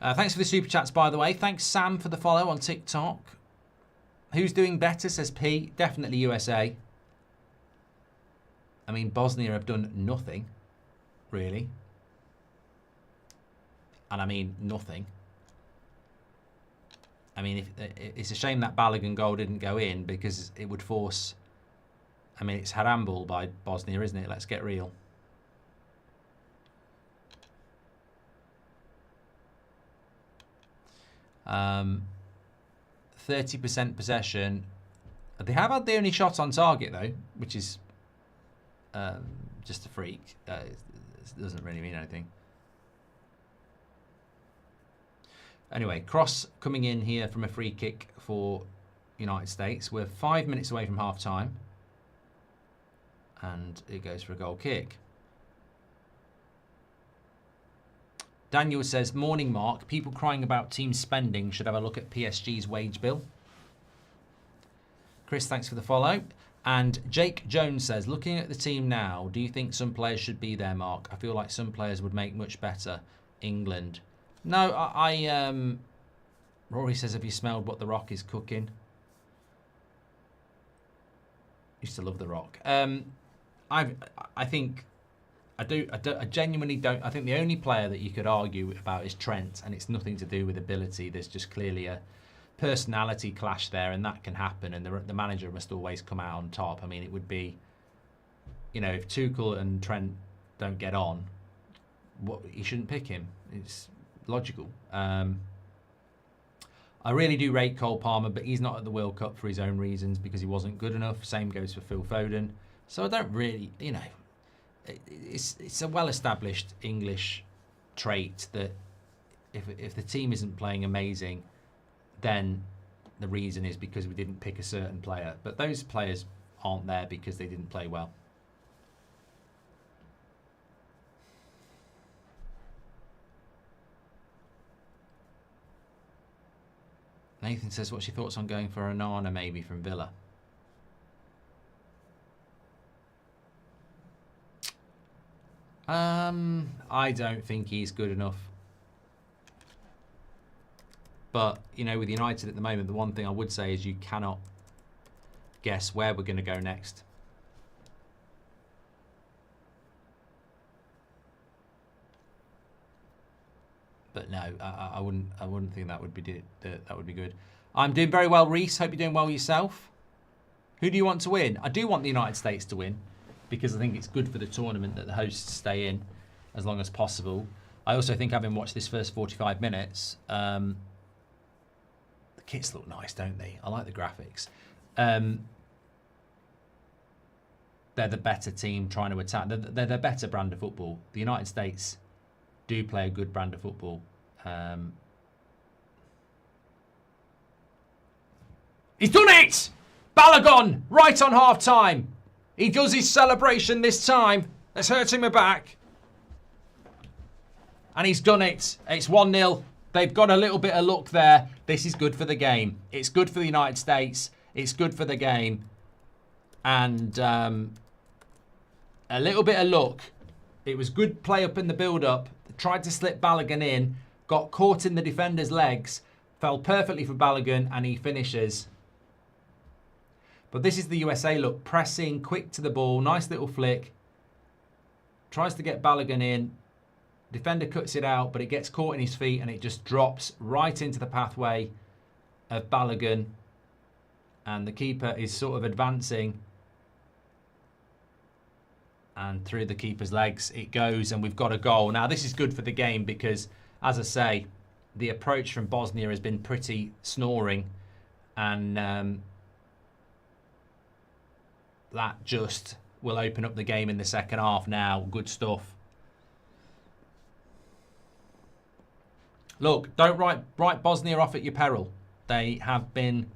Thanks for the super chats, by the way. Thanks, Sam, for the follow on TikTok. Who's doing better, says P. Definitely USA. I mean, Bosnia have done nothing, really. And I mean nothing. I mean, it's a shame that Balogun goal didn't go in because it would force... I mean, it's Harambul by Bosnia, isn't it? Let's get real. Um, 30% possession. They have had the only shot on target, though, which is just a freak. It doesn't really mean anything. Anyway, cross coming in here from a free kick for United States. We're 5 minutes away from half time. And it goes for a goal kick. Daniel says, morning, Mark. People crying about team spending should have a look at PSG's wage bill. Chris, thanks for the follow. And Jake Jones says, looking at the team now, do you think some players should be there, Mark? I feel like some players would make much better. England. No, Rory says, have you smelled what The Rock is cooking? Used to love The Rock. I genuinely don't. I think the only player that you could argue about is Trent, and it's nothing to do with ability. There's just clearly a personality clash there, and that can happen, and the manager must always come out on top. I mean, it would be, if Tuchel and Trent don't get on, he shouldn't pick him. It's logical. I really do rate Cole Palmer, but he's not at the World Cup for his own reasons because he wasn't good enough. Same goes for Phil Foden. So I don't really, it's a well-established English trait that if the team isn't playing amazing, then the reason is because we didn't pick a certain player. But those players aren't there because they didn't play well. Nathan says, what's your thoughts on going for Onana maybe from Villa? I don't think he's good enough. But, with United at the moment, the one thing I would say is you cannot guess where we're going to go next. But no, I wouldn't think that would be good. I'm doing very well, Reese. Hope you're doing well yourself. Who do you want to win? I do want the United States to win because I think it's good for the tournament that the hosts stay in. as long as possible. I also think, having watched this first 45 minutes, the kits look nice, don't they? I like the graphics. They're the better team trying to attack. They're the better brand of football. The United States do play a good brand of football. He's done it! Balogun, right on half-time. He does his celebration this time. Let's hurt him back. And he's done it. It's 1-0. They've got a little bit of luck there. This is good for the game. It's good for the United States. It's good for the game. And a little bit of luck. It was good play up in the build-up. Tried to slip Balogun in. Got caught in the defender's legs. Fell perfectly for Balogun, and he finishes. But this is the USA look. Pressing, quick to the ball. Nice little flick. Tries to get Balogun in. Defender cuts it out, but it gets caught in his feet, and it just drops right into the pathway of Balogun. And the keeper is sort of advancing. And through the keeper's legs it goes, and we've got a goal. Now, this is good for the game because, as I say, the approach from Bosnia has been pretty snoring. And that just will open up the game in the second half now. Good stuff. Look, don't write Bosnia off at your peril. They have been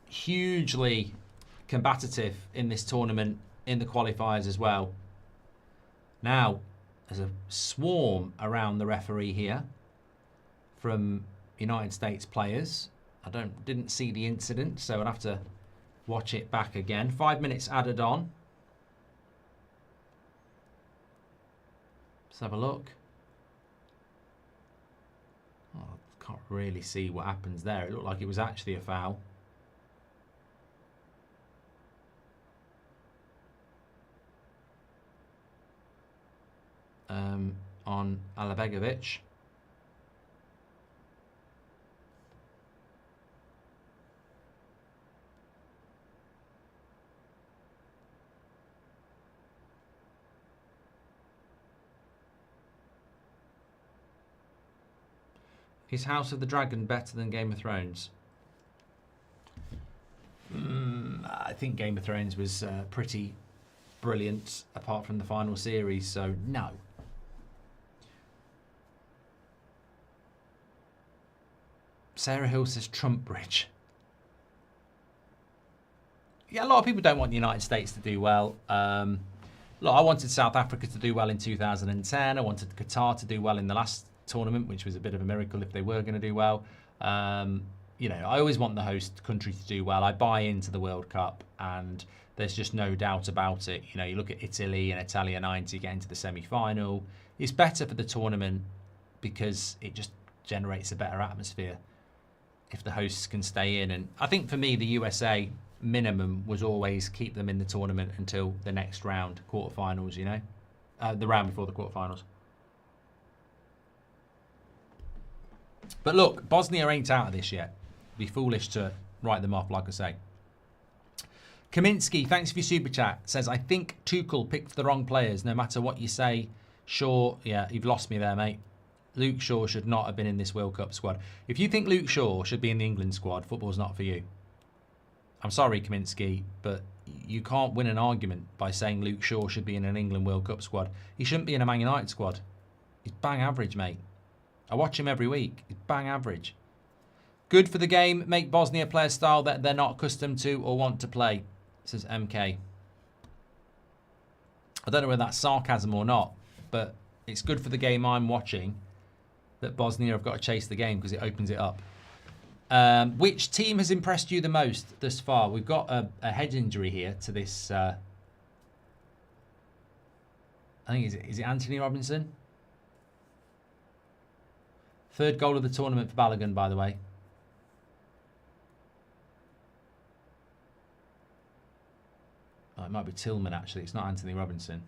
hugely combative in this tournament, in the qualifiers as well. Now, there's a swarm around the referee here from United States players. I didn't see the incident, so I'll have to watch it back again. 5 minutes added on. Let's have a look. Oh, I can't really see what happens there. It looked like it was actually a foul. On Alabegovic. Is House of the Dragon better than Game of Thrones? I think Game of Thrones was pretty brilliant, apart from the final series, so no. Sarah Hill says Trump Bridge. Yeah, a lot of people don't want the United States to do well. Look, I wanted South Africa to do well in 2010. I wanted Qatar to do well in the last tournament, which was a bit of a miracle if they were going to do well. You know, I always want the host country to do well. I buy into the World Cup, and there's just no doubt about it. You know, you look at Italy and Italia 90 getting to the semi-final. It's better for the tournament because it just generates a better atmosphere if the hosts can stay in. And I think for me, the USA minimum was always keep them in the tournament until the next round, quarterfinals, you know, the round before the quarterfinals. But look, Bosnia ain't out of this yet. It'd be foolish to write them off, like I say. Kaminsky, thanks for your super chat, says, I think Tuchel picked the wrong players. No matter what you say, Shaw, yeah, you've lost me there, mate. Luke Shaw should not have been in this World Cup squad. If you think Luke Shaw should be in the England squad, football's not for you. I'm sorry, Kaminsky, but you can't win an argument by saying Luke Shaw should be in an England World Cup squad. He shouldn't be in a Man United squad. He's bang average, mate. I watch him every week. He's bang average. Good for the game. Make Bosnia play a style that they're not accustomed to or want to play, says MK. I don't know whether that's sarcasm or not, but it's good for the game I'm watching that Bosnia have got to chase the game because it opens it up. Which team has impressed you the most thus far? We've got a head injury here to this. I think is it Anthony Robinson? Third goal of the tournament for Balogun, by the way. Oh, it might be Tillman, actually. It's not Anthony Robinson.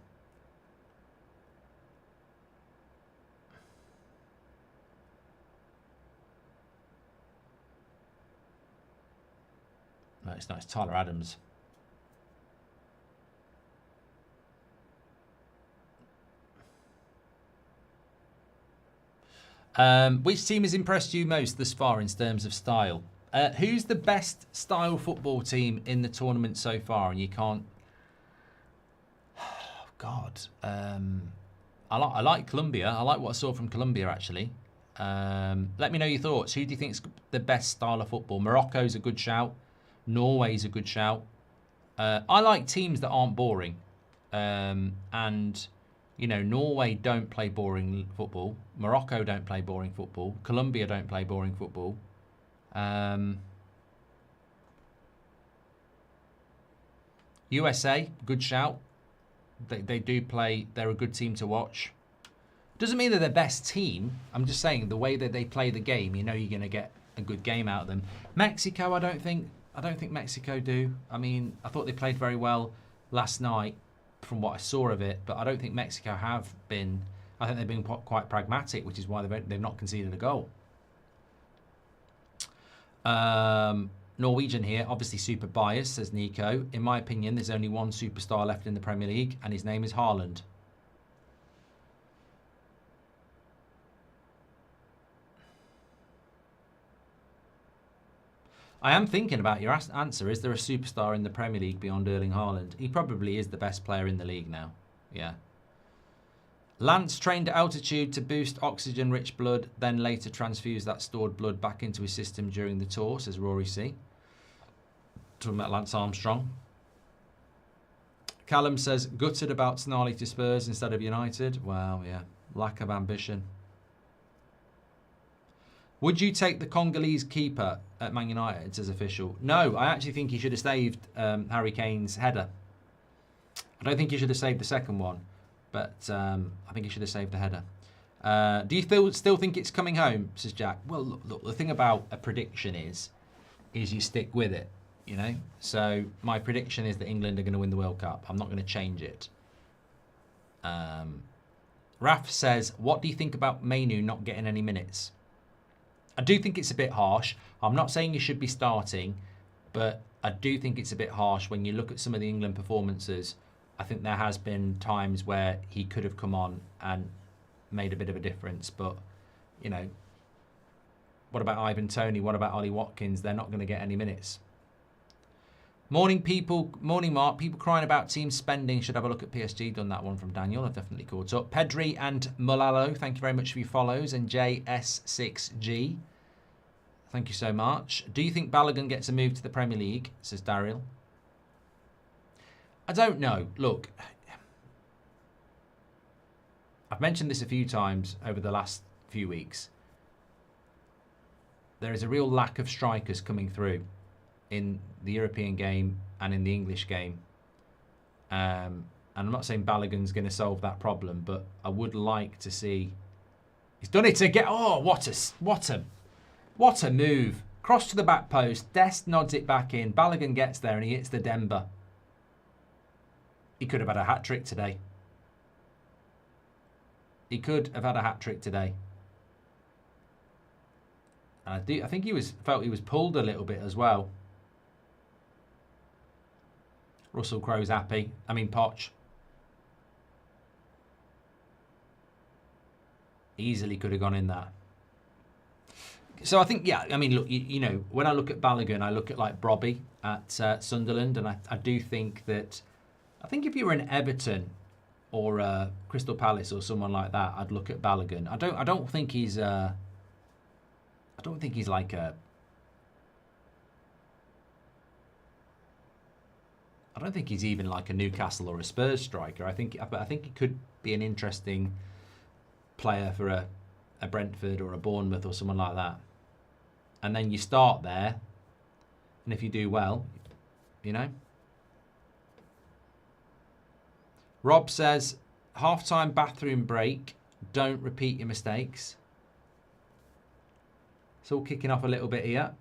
No, it's not. It's Tyler Adams. Which team has impressed you most thus far in terms of style? Who's the best style football team in the tournament so far? And you can't... Oh, God. I like Colombia. I like what I saw from Colombia, actually. Let me know your thoughts. Who do you think is the best style of football? Morocco's a good shout. Norway's a good shout. I like teams that aren't boring. And, you know, Norway don't play boring football. Morocco don't play boring football. Colombia don't play boring football. USA, good shout. They do play. They're a good team to watch. Doesn't mean they're the best team. I'm just saying the way that they play the game, you know you're going to get a good game out of them. Mexico, I don't think Mexico do. I mean, I thought they played very well last night from what I saw of it, but I don't think Mexico have been. I think they've been quite pragmatic, which is why they've not conceded a goal. Norwegian here, obviously super biased, says Nico. In my opinion, there's only one superstar left in the Premier League, and his name is Haaland. I am thinking about your answer. Is there a superstar in the Premier League beyond Erling Haaland? He probably is the best player in the league now. Yeah. Lance trained at altitude to boost oxygen-rich blood, then later transfused that stored blood back into his system during the tour, says Rory C. Talking about Lance Armstrong. Callum says, gutted about Snarly to Spurs instead of United. Wow, yeah. Lack of ambition. Would you take the Congolese keeper at Man United as official? No, I actually think he should have saved Harry Kane's header. I don't think he should have saved the second one, but I think he should have saved the header. Do you still think it's coming home, says Jack? Well, look, the thing about a prediction is you stick with it, you know? So my prediction is that England are going to win the World Cup. I'm not going to change it. Raf says, what do you think about Mainu not getting any minutes? I do think it's a bit harsh. I'm not saying you should be starting, but I do think it's a bit harsh when you look at some of the England performances. I think there has been times where he could have come on and made a bit of a difference. But, you know, what about Ivan Toney? What about Ollie Watkins? They're not going to get any minutes. Morning, people. Morning, Mark. People crying about team spending. Should have a look at PSG. Done that one from Daniel. I've definitely caught up. Pedri and Mulalo, thank you very much for your follows. And JS6G, thank you so much. Do you think Balogun gets a move to the Premier League? Says Daryl. I don't know. Look, I've mentioned this a few times over the last few weeks. There is a real lack of strikers coming through in the European game and in the English game. And I'm not saying Balogun's going to solve that problem, but I would like to see... He's done it again. Oh, what a move. Cross to the back post. Dest nods it back in. Balogun gets there and he hits the Denver. He could have had a hat-trick today. He could have had a hat-trick today. And I think he felt he was pulled a little bit as well. Russell Crowe's happy. I mean, Poch. Easily could have gone in there. So I think, yeah, I mean, look, you know, when I look at Balogun, I look at like Brobby at Sunderland, and I do think that, I think if you were an Everton or Crystal Palace or someone like that, I'd look at Balogun. I don't think he's like a... I don't think he's even like a Newcastle or a Spurs striker. I think he could be an interesting player for a Brentford or a Bournemouth or someone like that. And then you start there, and if you do well, you know. Rob says, half-time bathroom break. Don't repeat your mistakes. It's all kicking off a little bit here.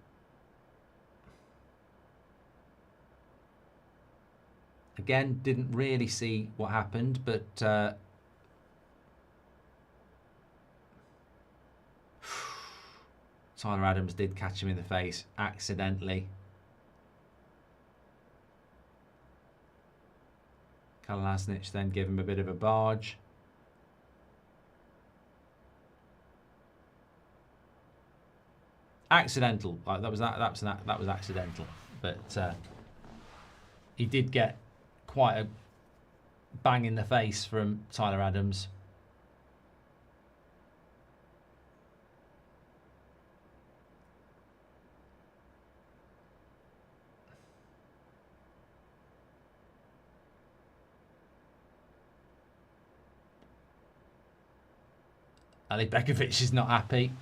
Again, didn't really see what happened, but Tyler Adams did catch him in the face accidentally. Kalasnich then gave him a bit of a barge. accidental. Like that was accidental. But he did get quite a bang in the face from Tyler Adams. Ali Begovic is not happy.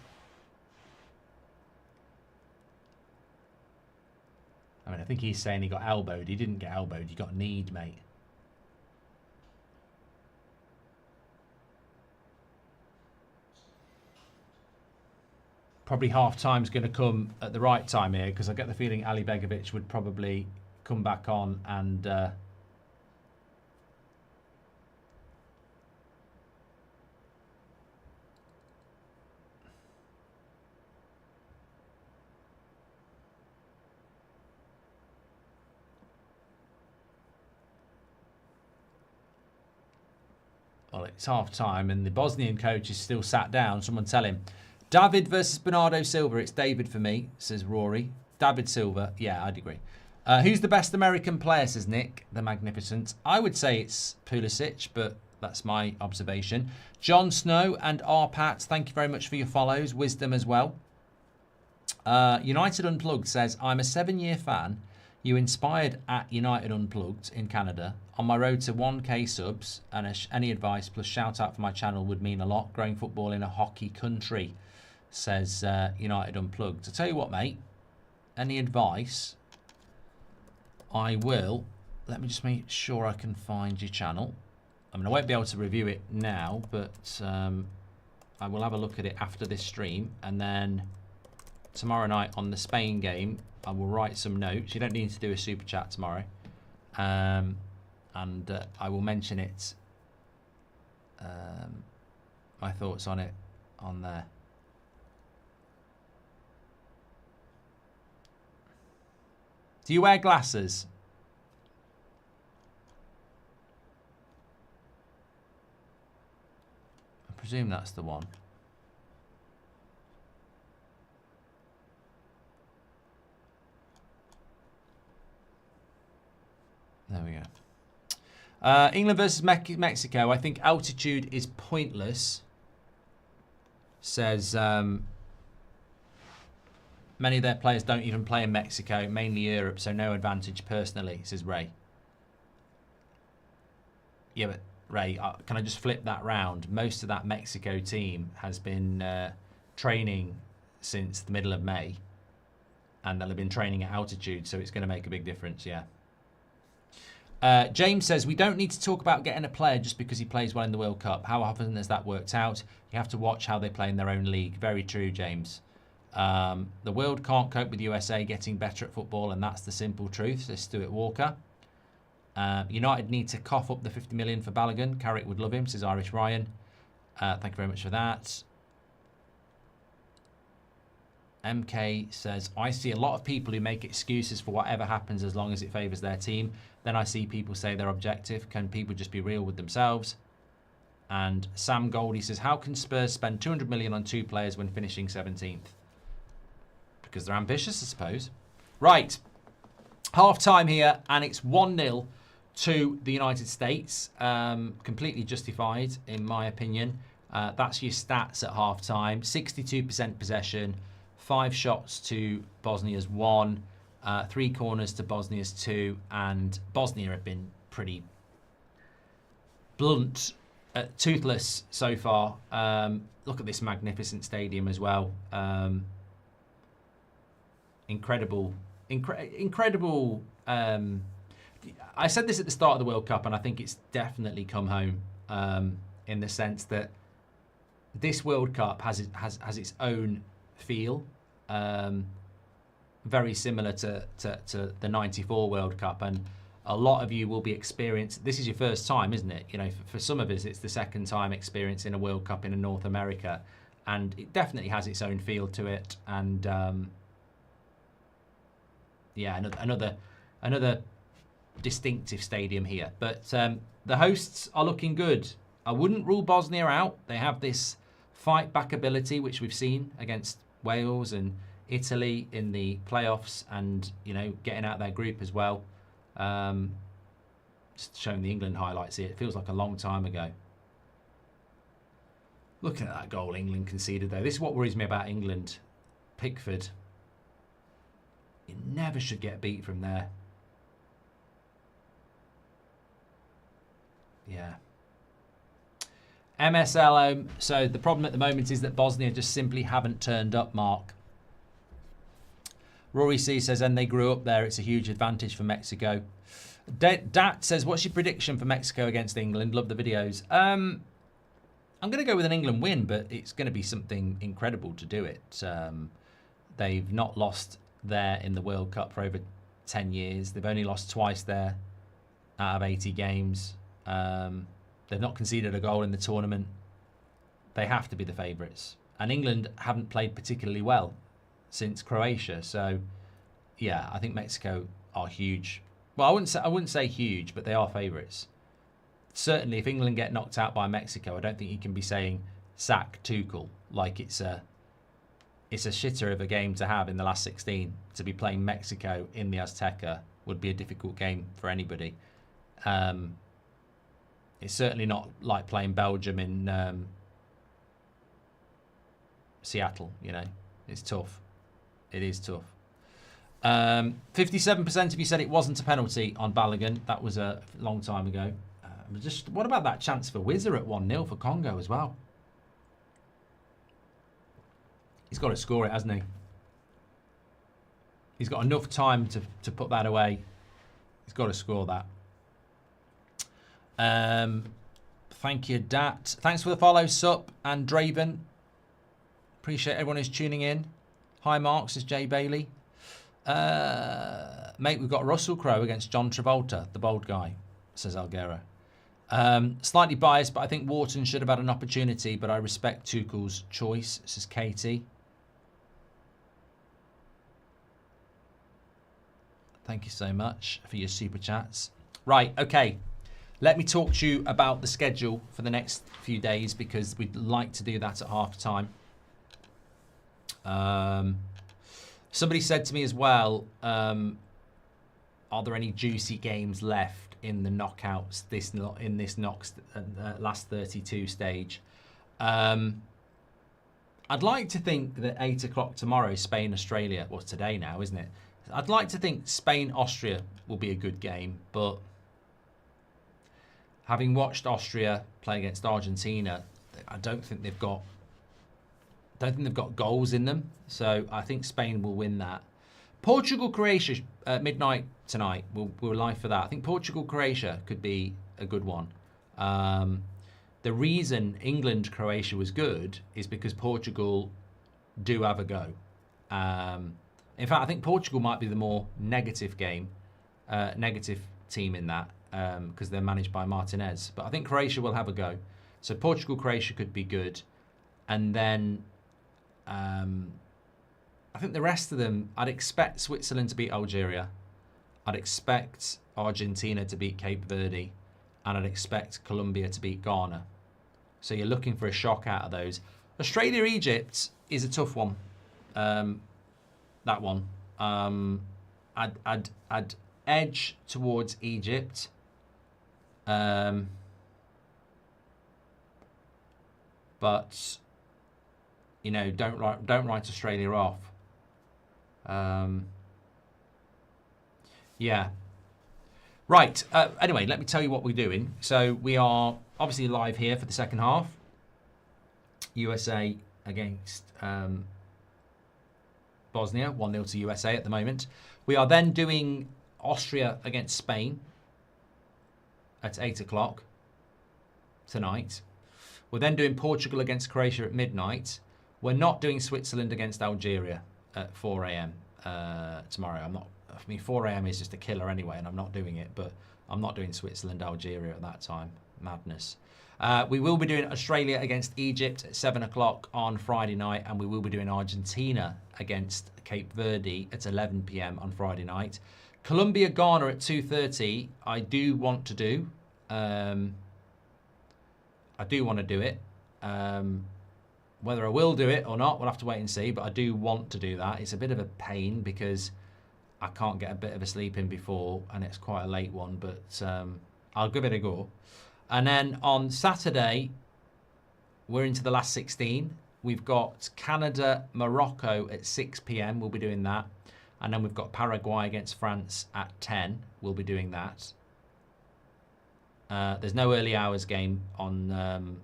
I mean, I think he's saying he got elbowed. He didn't get elbowed. He got kneed, mate. Probably half-time's going to come at the right time here, because I get the feeling Ali Begovic would probably come back on and... well, it's half-time and the Bosnian coach is still sat down. Someone tell him. David versus Bernardo Silva. It's David for me, says Rory. David Silva. Yeah, I'd agree. Who's the best American player, says Nick, the Magnificent. I would say it's Pulisic, but that's my observation. John Snow and R-Pat, thank you very much for your follows. Wisdom as well. United Unplugged says, I'm a 7-year fan. You inspired at United Unplugged in Canada. On my road to 1k subs, and any advice plus shout out for my channel would mean a lot. Growing football in a hockey country, says United Unplugged. I tell you what, mate. Any advice? I will. Let me just make sure I can find your channel. I mean, I won't be able to review it now, but I will have a look at it after this stream, and then tomorrow night on the Spain game, I will write some notes. You don't need to do a super chat tomorrow. And I will mention it, my thoughts on it on there. Do you wear glasses? I presume that's the one. There we go. England versus Mexico. I think altitude is pointless, says many of their players don't even play in Mexico, mainly Europe, so no advantage personally, says Ray. Yeah, but Ray, can I just flip that round? Most of that Mexico team has been training since the middle of May, and they'll have been training at altitude, so it's going to make a big difference, yeah. James says, we don't need to talk about getting a player just because he plays well in the World Cup. How often has that worked out? You have to watch how they play in their own league. Very true, James. The world can't cope with USA getting better at football, and that's the simple truth, says Stuart Walker. United need to cough up the 50 million for Balogun. Carrick would love him, says Irish Ryan. Thank you very much for that. MK says, I see a lot of people who make excuses for whatever happens as long as it favours their team. Then I see people say they're objective. Can people just be real with themselves? And Sam Goldie says, how can Spurs spend 200 million on 2 players when finishing 17th? Because they're ambitious, I suppose. Right. Half time here, and it's 1-0 to the United States. Completely justified, in my opinion. That's your stats at half time. 62% possession. 5 shots to Bosnia's 1, 3 corners to Bosnia's 2, and Bosnia have been pretty blunt, toothless so far. Look at this magnificent stadium as well. Incredible. I said this at the start of the World Cup, and I think it's definitely come home in the sense that this World Cup has its own feel. Very similar to the 94 World Cup, and a lot of you will be experienced. This is your first time, isn't it? You know, for some of us, it's the second time experiencing a World Cup in North America, and it definitely has its own feel to it. And yeah, another distinctive stadium here. But the hosts are looking good. I wouldn't rule Bosnia out. They have this fight back ability, which we've seen against Wales and Italy in the playoffs and, you know, getting out their group as well. Just showing the England highlights here. It feels like a long time ago. Looking at that goal England conceded, though. This is what worries me about England. Pickford. You never should get beat from there. Yeah. MSL. So the problem at the moment is that Bosnia just simply haven't turned up, Mark. Rory C says, and they grew up there. It's a huge advantage for Mexico. Dat says, what's your prediction for Mexico against England? Love the videos. I'm going to go with an England win, but it's going to be something incredible to do it. They've not lost there in the World Cup for over 10 years. They've only lost twice there out of 80 games. They've not conceded a goal in the tournament. They have to be the favourites. And England haven't played particularly well since Croatia. So, yeah, I think Mexico are huge. Well, I wouldn't say huge, but they are favourites. Certainly, if England get knocked out by Mexico, I don't think you can be saying sack Tuchel like it's a shitter of a game to have in the last 16. To be playing Mexico in the Azteca would be a difficult game for anybody. It's certainly not like playing Belgium in Seattle, you know. It's tough. It is tough. 57% of you said it wasn't a penalty on Balogun. That was a long time ago. What about that chance for Wizard at 1-0 for Congo as well? He's got to score it, hasn't he? He's got enough time to put that away. He's got to score that. Thank you, Dat. Thanks for the follow, Sup and Draven. Appreciate everyone who's tuning in. Hi, Mark, says Jay Bailey. Mate, we've got Russell Crowe against John Travolta, the bold guy, says Alguera. Slightly biased, but I think Wharton should have had an opportunity, but I respect Tuchel's choice, says Katie. Thank you so much for your super chats. Right, okay. Let me talk to you about the schedule for the next few days because we'd like to do that at half time. Somebody said to me as well, are there any juicy games left in the knockouts in this last 32 stage? I'd like to think that 8 o'clock tomorrow, Spain-Australia, well, today now, isn't it? I'd like to think Spain-Austria will be a good game, but having watched Austria play against Argentina, I don't think they've got goals in them. So I think Spain will win that. Portugal-Croatia midnight tonight. We're live for that. I think Portugal-Croatia could be a good one. The reason England-Croatia was good is because Portugal do have a go. In fact, I think Portugal might be the more negative team in that because they're managed by Martinez. But I think Croatia will have a go. So Portugal-Croatia could be good. And then I think the rest of them, I'd expect Switzerland to beat Algeria. I'd expect Argentina to beat Cape Verde. And I'd expect Colombia to beat Ghana. So you're looking for a shock out of those. Australia-Egypt is a tough one. That one. I'd edge towards Egypt. But you know, don't write Australia off. Yeah. Right. Anyway, let me tell you what we're doing. So we are obviously live here for the second half. USA against Bosnia, 1-0 to USA at the moment. We are then doing Austria against Spain at 8 o'clock tonight. We're then doing Portugal against Croatia at midnight. We're not doing Switzerland against Algeria at 4 a.m. Tomorrow. 4 a.m. is just a killer anyway, and I'm not doing it. But I'm not doing Switzerland, Algeria at that time. Madness. We will be doing Australia against Egypt at 7 o'clock on Friday night, and we will be doing Argentina against Cape Verde at 11 p.m. on Friday night. Colombia, Ghana at 2:30. I do want to do. I do want to do it. Whether I will do it or not, we'll have to wait and see. But I do want to do that. It's a bit of a pain because I can't get a bit of a sleep in before, and it's quite a late one. But I'll give it a go. And then on Saturday, we're into the last 16. We've got Canada, Morocco at 6 p.m. We'll be doing that. And then we've got Paraguay against France at 10. We'll be doing that. There's no early hours game on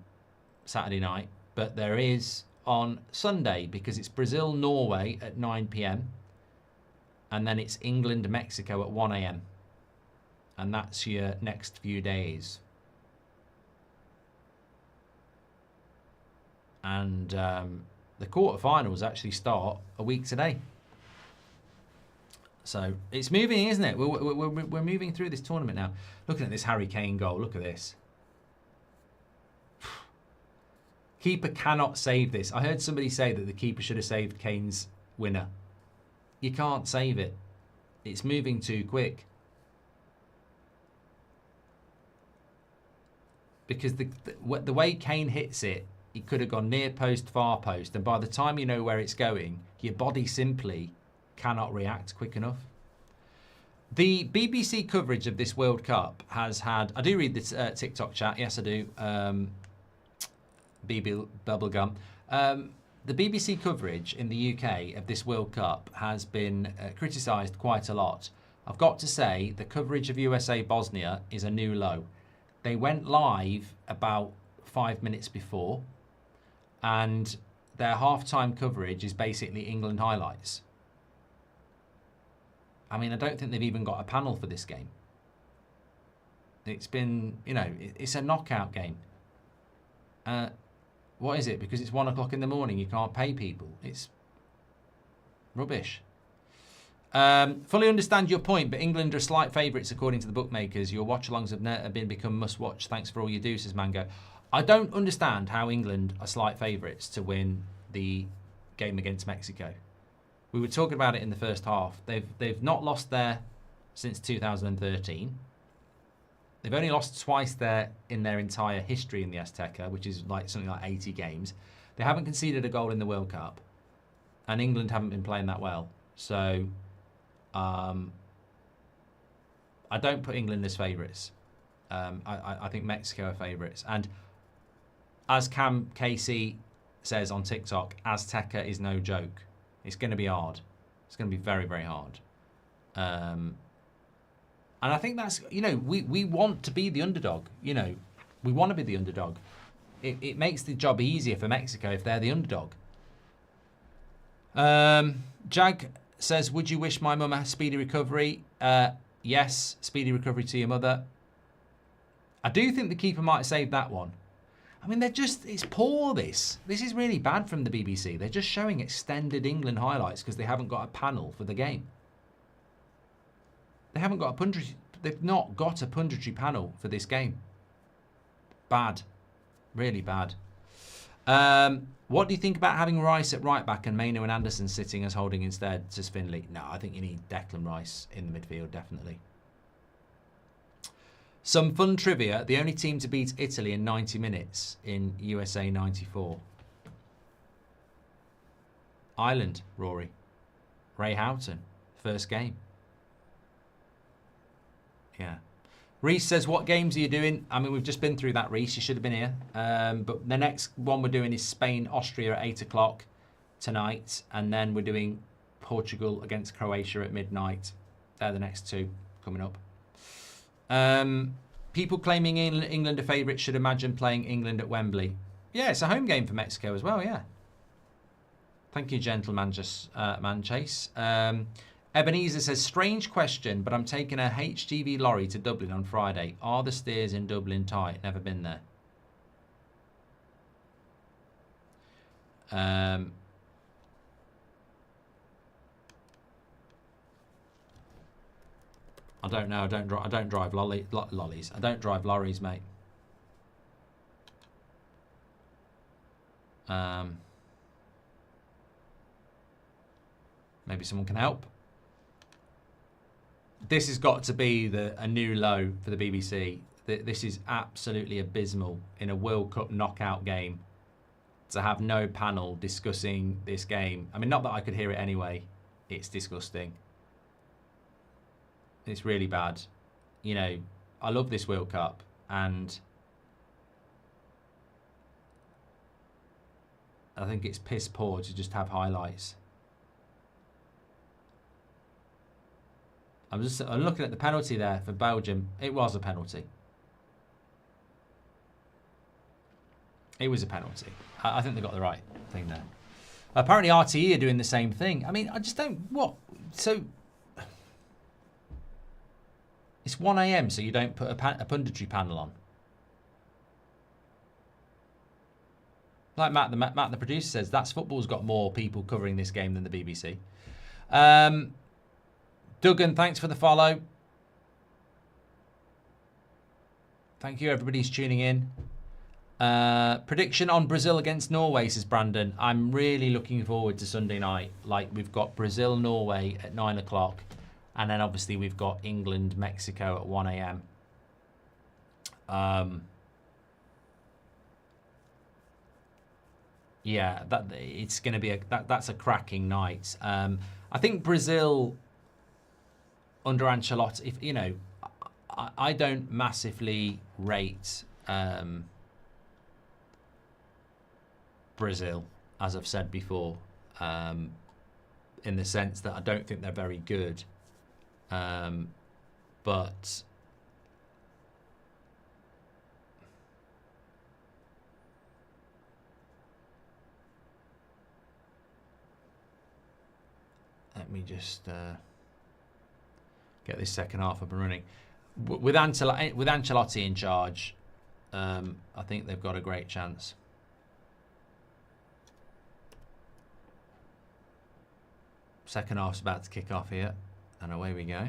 Saturday night, but there is on Sunday because it's Brazil-Norway at 9 p.m. and then it's England-Mexico at 1 a.m. and that's your next few days. And the quarterfinals actually start a week today. So it's moving, isn't it? We're moving through this tournament now. Looking at this Harry Kane goal, look at this. Keeper cannot save this. I heard somebody say that the keeper should have saved Kane's winner. You can't save it. It's moving too quick. Because the way Kane hits it, he could have gone near post, far post. And by the time you know where it's going, your body simply cannot react quick enough. The BBC coverage of this World Cup has had... I do read this TikTok chat. Yes, I do. BB Bubblegum. The BBC coverage in the UK of this World Cup has been criticised quite a lot. I've got to say, the coverage of USA-Bosnia is a new low. They went live about 5 minutes before, and their half-time coverage is basically England highlights. I mean, I don't think they've even got a panel for this game. It's been, you know, it's a knockout game. What is it? Because it's 1 o'clock in the morning, you can't pay people. It's rubbish. Fully understand your point, but England are slight favourites according to the bookmakers. Your watch-alongs have become must-watch. Thanks for all you do, says Mango. I don't understand how England are slight favourites to win the game against Mexico. We were talking about it in the first half. They've not lost there since 2013. They've only lost twice there in their entire history in the Azteca, which is like something like 80 games. They haven't conceded a goal in the World Cup, and England haven't been playing that well. So I don't put England as favourites. I think Mexico are favourites. And as Cam KC says on TikTok, Azteca is no joke. It's going to be hard. It's going to be very, very hard. And I think that's, you know, we want to be the underdog. You know, we want to be the underdog. It makes the job easier for Mexico if they're the underdog. Jag says, would you wish my mum a speedy recovery? Yes, speedy recovery to your mother. I do think the keeper might have saved that one. I mean, it's poor, this. This is really bad from the BBC. They're just showing extended England highlights because they haven't got a panel for the game. They've not got a punditry panel for this game. Bad. Really bad. What do you think about having Rice at right back and Maino and Anderson sitting as holding instead, says Finley? No, I think you need Declan Rice in the midfield, definitely. Some fun trivia. The only team to beat Italy in 90 minutes in USA 94. Ireland, Rory. Ray Houghton. First game. Yeah. Reese says, what games are you doing? I mean, we've just been through that, Reese. You should have been here. But the next one we're doing is Spain, Austria at 8 o'clock tonight. And then we're doing Portugal against Croatia at midnight. They're the next two coming up. People claiming England are favourites should imagine playing England at Wembley. Yeah, it's a home game for Mexico as well, yeah. Thank you, gentleman, man Chase. Ebenezer says, strange question, but I'm taking a HGV lorry to Dublin on Friday. Are the steers in Dublin tight? Never been there. I don't know. I don't drive lollies. I don't drive lorries, mate. Maybe someone can help. This has got to be a new low for the BBC. This is absolutely abysmal in a World Cup knockout game to have no panel discussing this game. I mean, not that I could hear it anyway. It's disgusting. It's really bad. You know, I love this World Cup, and I think it's piss poor to just have highlights. I'm looking at the penalty there for Belgium. It was a penalty. It was a penalty. I think they got the right thing there. Apparently RTE are doing the same thing. I mean, I just don't... What? So... It's 1 a.m, so you don't put a punditry panel on. Like Matt, the producer says, that's football's got more people covering this game than the BBC. Duggan, thanks for the follow. Thank you, everybody's tuning in. Prediction on Brazil against Norway, says Brandon. I'm really looking forward to Sunday night. Like, we've got Brazil-Norway at 9 o'clock. And then, obviously, we've got England-Mexico at 1 a.m. Yeah, it's going to be that's a cracking night. I think Brazil under Ancelotti, if you know, I don't massively rate Brazil, as I've said before, in the sense that I don't think they're very good. But let me just get this second half up and running. With Ancelotti in charge, I think they've got a great chance. Second half's about to kick off here, and away we go.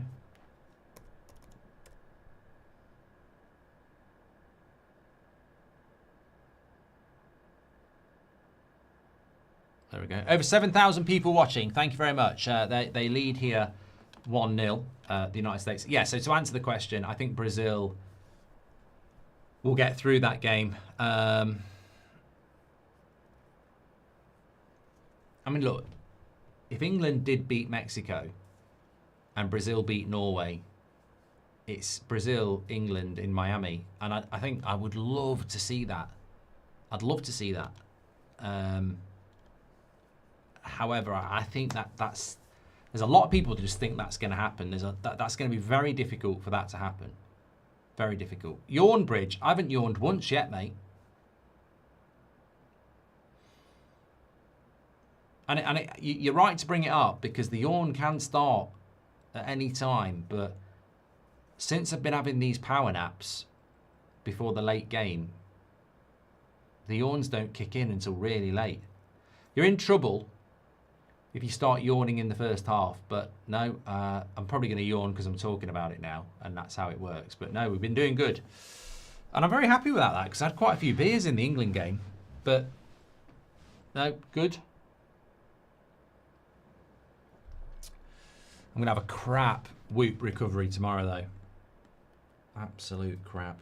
There we go. Over 7,000 people watching. Thank you very much. They lead here 1-0, the United States. Yeah, so to answer the question, I think Brazil will get through that game. I mean, look, if England did beat Mexico and Brazil beat Norway, it's Brazil, England in Miami. And I think I would love to see that. I'd love to see that. However, I think that's there's a lot of people that just think that's going to happen. That's going to be very difficult for that to happen. Very difficult. Yawn Bridge. I haven't yawned once yet, mate. And you're right to bring it up because the yawn can start at any time. But since I've been having these power naps before the late game, the yawns don't kick in until really late. You're in trouble if you start yawning in the first half. But no, I'm probably going to yawn because I'm talking about it now, and that's how it works. But no, we've been doing good. And I'm very happy with that because I had quite a few beers in the England game. But no, good. I'm going to have a crap Whoop recovery tomorrow, though. Absolute crap.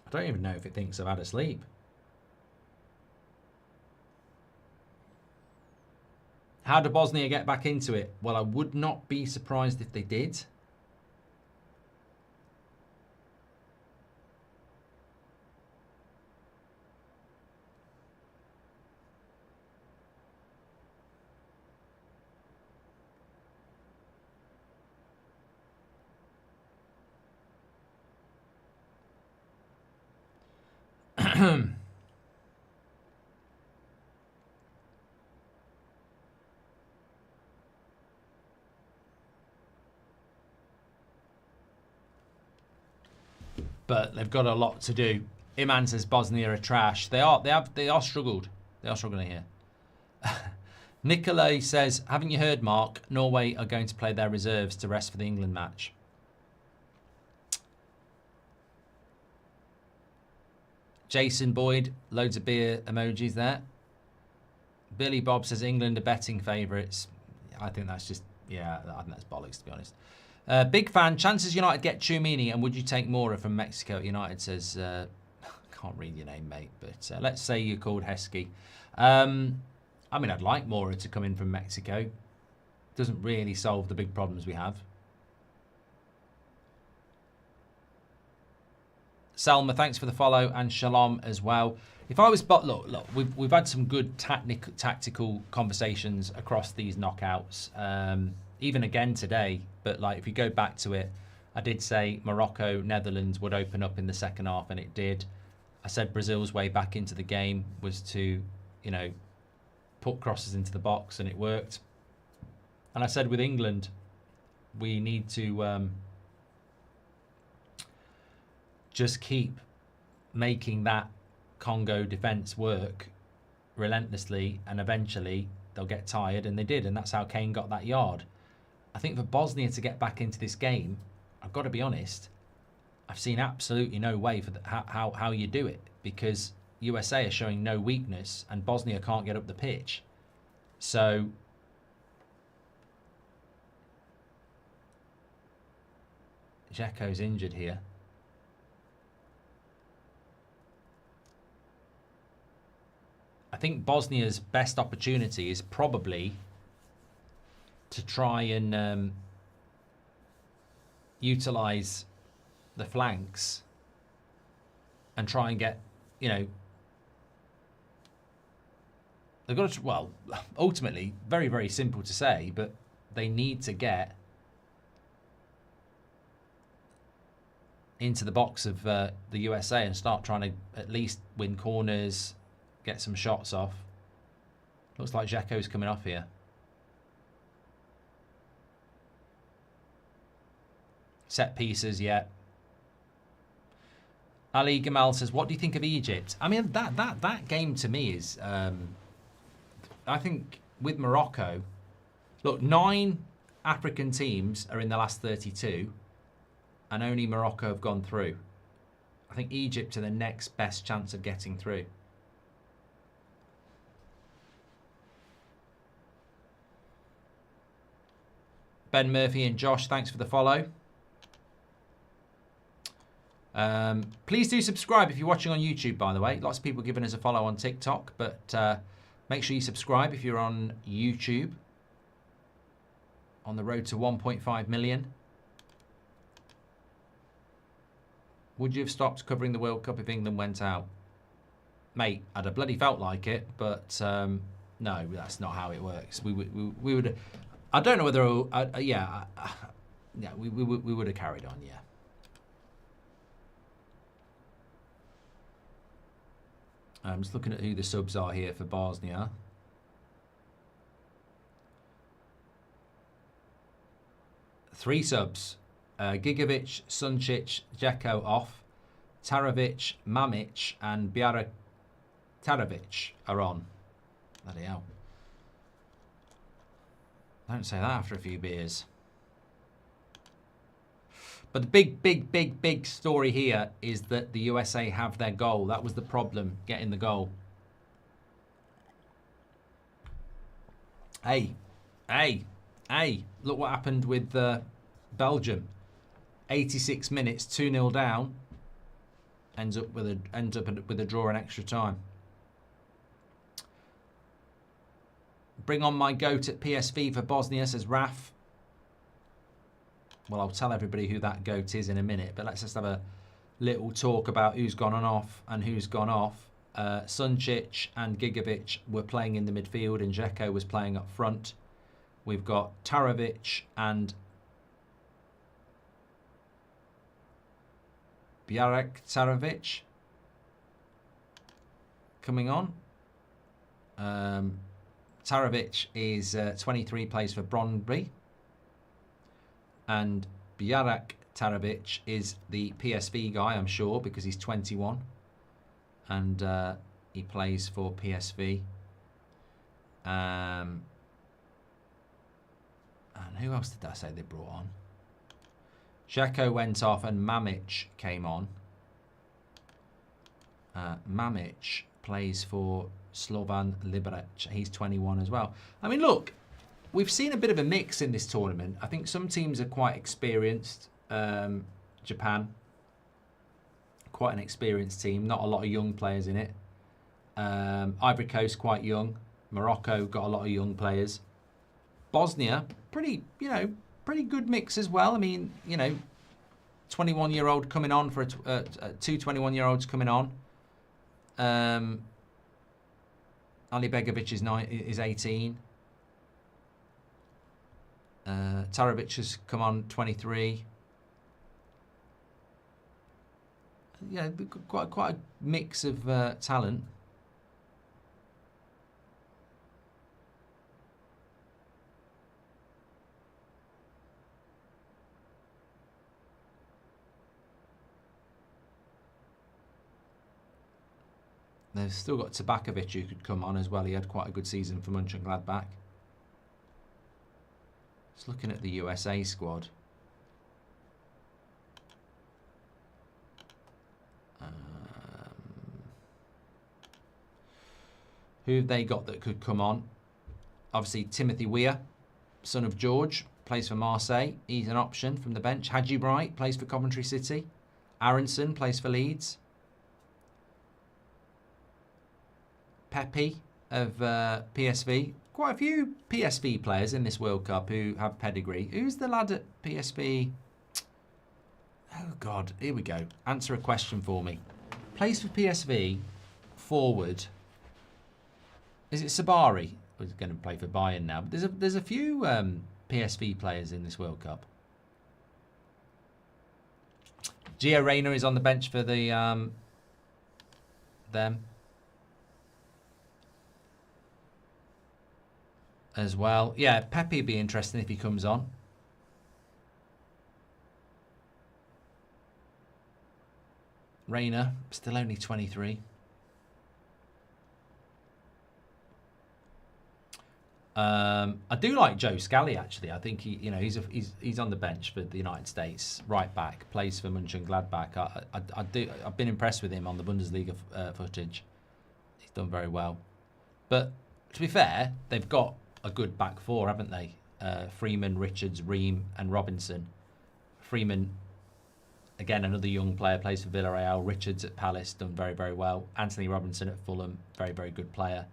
I don't even know if it thinks I've had a sleep. How do Bosnia get back into it? Well, I would not be surprised if they did. But they've got a lot to do. Iman says Bosnia are trash. They are struggled. They are struggling here. Nicolay says, haven't you heard, Mark? Norway are going to play their reserves to rest for the England match. Jason Boyd, loads of beer emojis there. Billy Bob says England are betting favourites. I think that's just, yeah, I think that's bollocks, to be honest. Big fan. Chances United get Tchouameni, and would you take Mora from Mexico? United says, can't read your name, mate, but let's say you're called Heskey. I mean, I'd like Mora to come in from Mexico. Doesn't really solve the big problems we have. Selma, thanks for the follow, and Shalom as well. If I was, but look, we've had some good tactical conversations across these knockouts, even again today. But like, if you go back to it, I did say Morocco, Netherlands would open up in the second half, and it did. I said Brazil's way back into the game was to, you know, put crosses into the box, and it worked. And I said with England, we need to just keep making that Congo defence work relentlessly, and eventually they'll get tired, and they did, and that's how Kane got that yard. I think for Bosnia to get back into this game, I've got to be honest, I've seen absolutely no way for how you do it, because USA are showing no weakness and Bosnia can't get up the pitch. So Dzeko's injured here. I think Bosnia's best opportunity is probably to try and utilise the flanks and try and get, you know, they've got to, well, ultimately, very, very simple to say, but they need to get into the box of the USA and start trying to at least win corners, get some shots off. Looks like Dzeko's coming off here. Set pieces, yeah. Ali Gamal says, what do you think of Egypt? I mean, that game to me is, I think with Morocco, look, 9 African teams are in the last 32, and only Morocco have gone through. I think Egypt are the next best chance of getting through. Ben Murphy and Josh, thanks for the follow. Please do subscribe if you're watching on YouTube, by the way. Lots of people giving us a follow on TikTok, but make sure you subscribe if you're on YouTube. On the road to 1.5 million. Would you have stopped covering the World Cup if England went out? Mate, I'd have bloody felt like it, but no, that's not how it works. We would. I don't know whether. Yeah, we would have carried on. Yeah. I'm just looking at who the subs are here for Bosnia. Three subs. Gigovic, Sunčić, Dzeko off. Tarovic, Mamic, and Bjara Tarovic are on. Bloody hell. Don't say that after a few beers. But the big story here is that the USA have their goal. That was the problem, getting the goal. Hey. Look what happened with Belgium. 86 minutes, 2-0 down. Ends up with a draw in extra time. Bring on my goat at PSV for Bosnia, says Raf. Well, I'll tell everybody who that goat is in a minute, but let's just have a little talk about who's gone on off and who's gone off. Sunčić and Gigovic were playing in the midfield, and Dzeko was playing up front. We've got Tarovic and Bjarek Tarovic coming on. Tarovic is 23, plays for Brøndby. And Bjarek Tarovic is the PSV guy, I'm sure, because he's 21. And he plays for PSV. And who else did I say they brought on? Dzeko went off and Mamic came on. Mamic plays for Slovan Liberec. He's 21 as well. I mean, look, we've seen a bit of a mix in this tournament. I think some teams are quite experienced. Japan, quite an experienced team. Not a lot of young players in it. Ivory Coast, quite young. Morocco got a lot of young players. Bosnia, pretty good mix as well. I mean, 21-year-old coming on for two 21-year-olds coming on. Ali Begovic is 18. Tarovic has come on 23. Yeah, quite a mix of talent. They've still got Tabakovic who could come on as well. He had quite a good season for Mönchengladbach. Just looking at the USA squad. Who have they got that could come on? Obviously, Timothy Weah, son of George, plays for Marseille. He's an option from the bench. Hadji Bright plays for Coventry City. Aronson plays for Leeds. Pepe of PSV. Quite a few PSV players in this World Cup who have pedigree. Who's the lad at PSV? Oh, God. Here we go. Answer a question for me. Plays for PSV. Forward. Is it Sabari? Who's going to play for Bayern now. But there's a few PSV players in this World Cup. Gio Reyna is on the bench for the them. As well. Yeah, Pepe would be interesting if he comes on. Reyna, still only 23. I do like Joe Scally actually. I think he's on the bench for the United States, right back, plays for Mönchengladbach. I've been impressed with him on the Bundesliga footage. He's done very well. But to be fair, they've got a good back four, haven't they? Freeman, Richards, Ream and Robinson. Freeman, again, another young player, plays for Villarreal. Richards at Palace, done very, very well. Anthony Robinson at Fulham, very, very good player.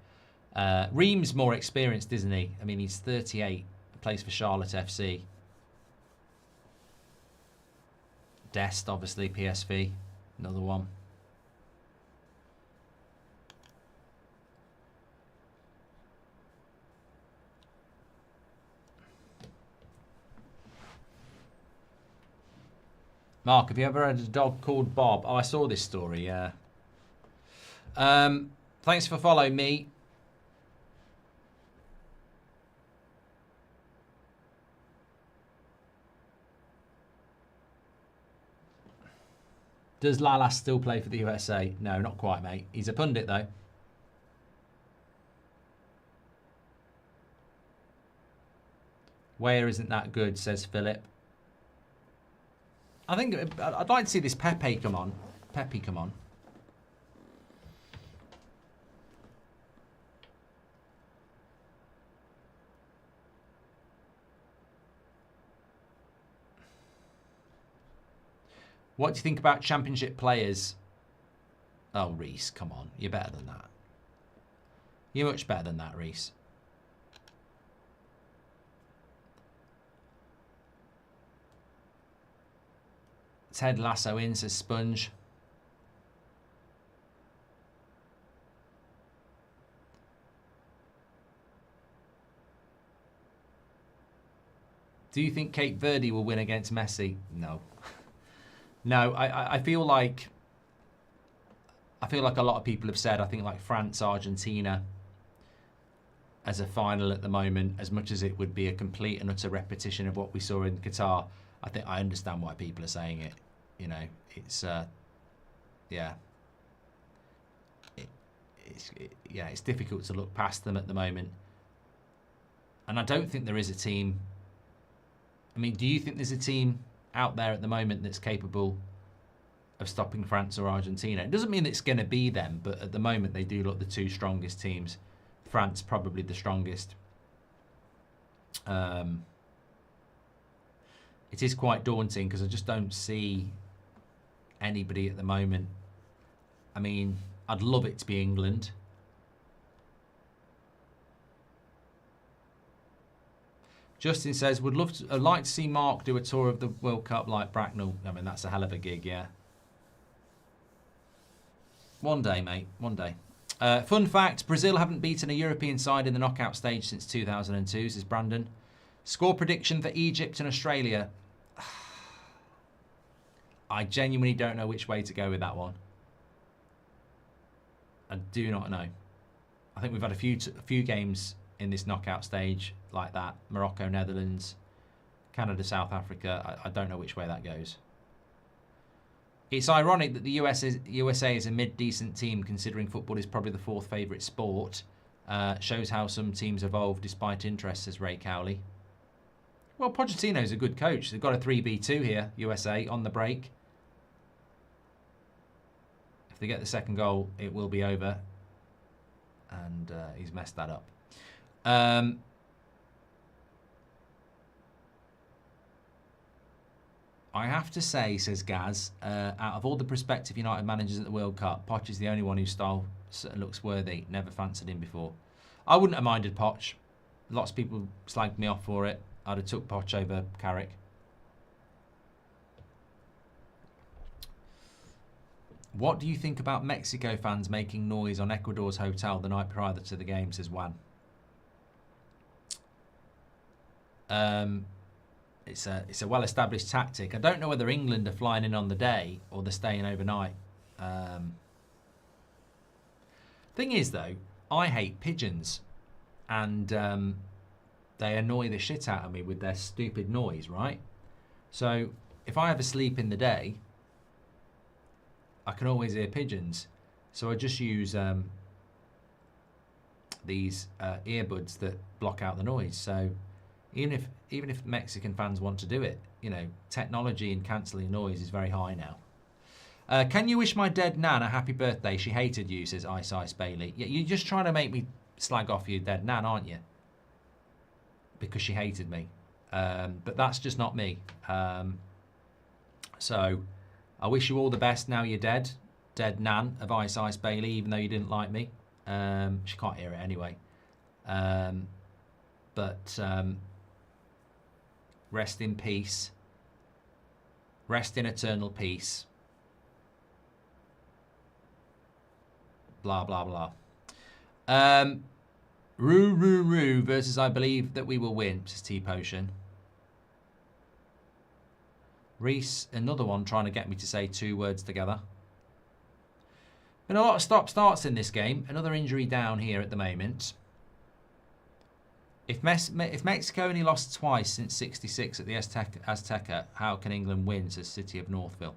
Ream's more experienced, isn't he? I mean, he's 38, plays for Charlotte FC. Dest, obviously, PSV, another one. Mark, have you ever had a dog called Bob? Oh, I saw this story, yeah. Thanks for following me. Does Lalas still play for the USA? No, not quite, mate. He's a pundit, though. Weah isn't that good, says Philip. I think I'd like to see this Pepe come on. Pepe come on. What do you think about Championship players? Oh, Reese, come on. You're better than that. You're much better than that, Reese. Ted Lasso in, says Sponge. Do you think Cape Verde will win against Messi? No. No, I feel like a lot of people have said, I think like France, Argentina as a final at the moment, as much as it would be a complete and utter repetition of what we saw in Qatar, I think I understand why people are saying it. You know, it's yeah. It's difficult to look past them at the moment. And I don't think there is a team. I mean, do you think there's a team out there at the moment that's capable of stopping France or Argentina? It doesn't mean it's going to be them, but at the moment they do look the two strongest teams. France probably the strongest. It is quite daunting because I just don't see anybody at the moment. I mean, I'd love it to be England. Justin says, I'd like to see Mark do a tour of the World Cup like Bracknell. I mean, that's a hell of a gig, yeah. One day, mate. One day. Fun fact, Brazil haven't beaten a European side in the knockout stage since 2002, says Brandon. Score prediction for Egypt and Australia. I genuinely don't know which way to go with that one. I do not know. I think we've had a few games in this knockout stage like that. Morocco, Netherlands, Canada, South Africa. I don't know which way that goes. It's ironic that the USA is a mid-decent team, considering football is probably the fourth favourite sport. Shows how some teams evolve despite interest, says Ray Cowley. Well, Pochettino's a good coach. They've got a 3v2 here, USA, on the break. If they get the second goal, it will be over. And he's messed that up. I have to say, says Gaz, out of all the prospective United managers at the World Cup, Poch is the only one whose style looks worthy. Never fancied him before. I wouldn't have minded Poch. Lots of people slagged me off for it. I'd have took Poch over Carrick. What do you think about Mexico fans making noise on Ecuador's hotel the night prior to the game, says Juan. It's a well-established tactic. I don't know whether England are flying in on the day or they're staying overnight. Thing is, though, I hate pigeons, and they annoy the shit out of me with their stupid noise, right? So if I ever sleep in the day, I can always hear pigeons. So I just use these earbuds that block out the noise. So even if Mexican fans want to do it, you know, technology in cancelling noise is very high now. Can you wish my dead nan a happy birthday? She hated you, says Ice Bailey. Yeah, you're just trying to make me slag off your dead nan, aren't you? Because she hated me. But that's just not me. So I wish you all the best now you're dead. Dead nan of Ice Bailey, even though you didn't like me. She can't hear it anyway. But rest in peace. Rest in eternal peace. Blah, blah, blah. Roo versus I believe that we will win, says T-Potion. Reese, another one trying to get me to say two words together. Been a lot of stop-starts in this game. Another injury down here at the moment. If Mexico only lost twice since '66 at the Azteca, how can England win, says City of Northville.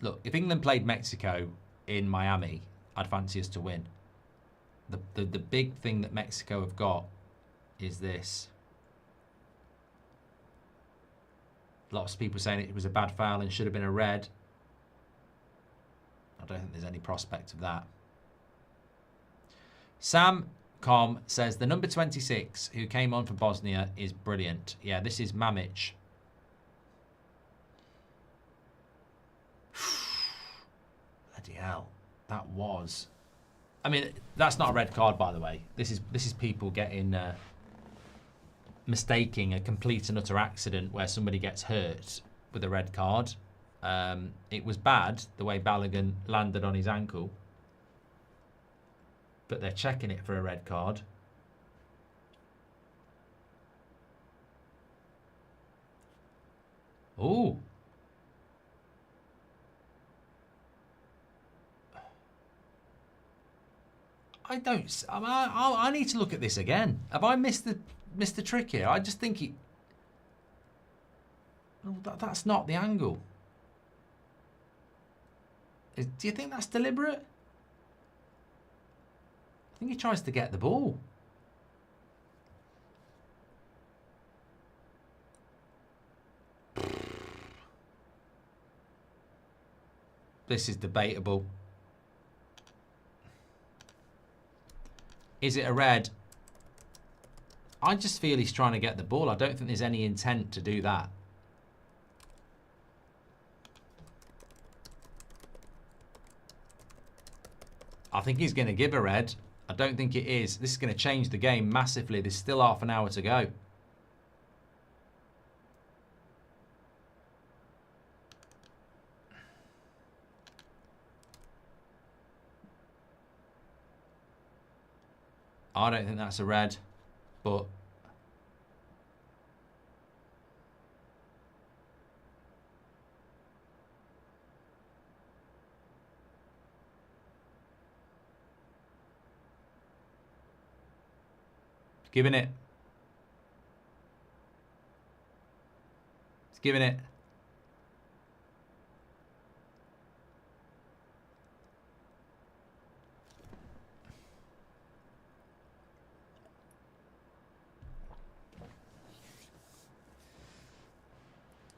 Look, if England played Mexico in Miami, I'd fancy us to win. The big thing that Mexico have got is this. Lots of people saying it was a bad foul and should have been a red. I don't think there's any prospect of that. Sam Com says the number 26 who came on for Bosnia is brilliant. Yeah, this is Mamic. Bloody hell. That was... I mean, that's not a red card, by the way. This is people getting... mistaking a complete and utter accident where somebody gets hurt with a red card. It was bad, the way Balogun landed on his ankle. But they're checking it for a red card. Ooh. I need to look at this again. Have I missed the trick here? I just think he... Oh, that's not the angle. Do you think that's deliberate? I think he tries to get the ball. This is debatable. Is it a red? I just feel he's trying to get the ball. I don't think there's any intent to do that. I think he's going to give a red. I don't think it is. This is going to change the game massively. There's still half an hour to go. I don't think that's a red, but giving it. It's giving it.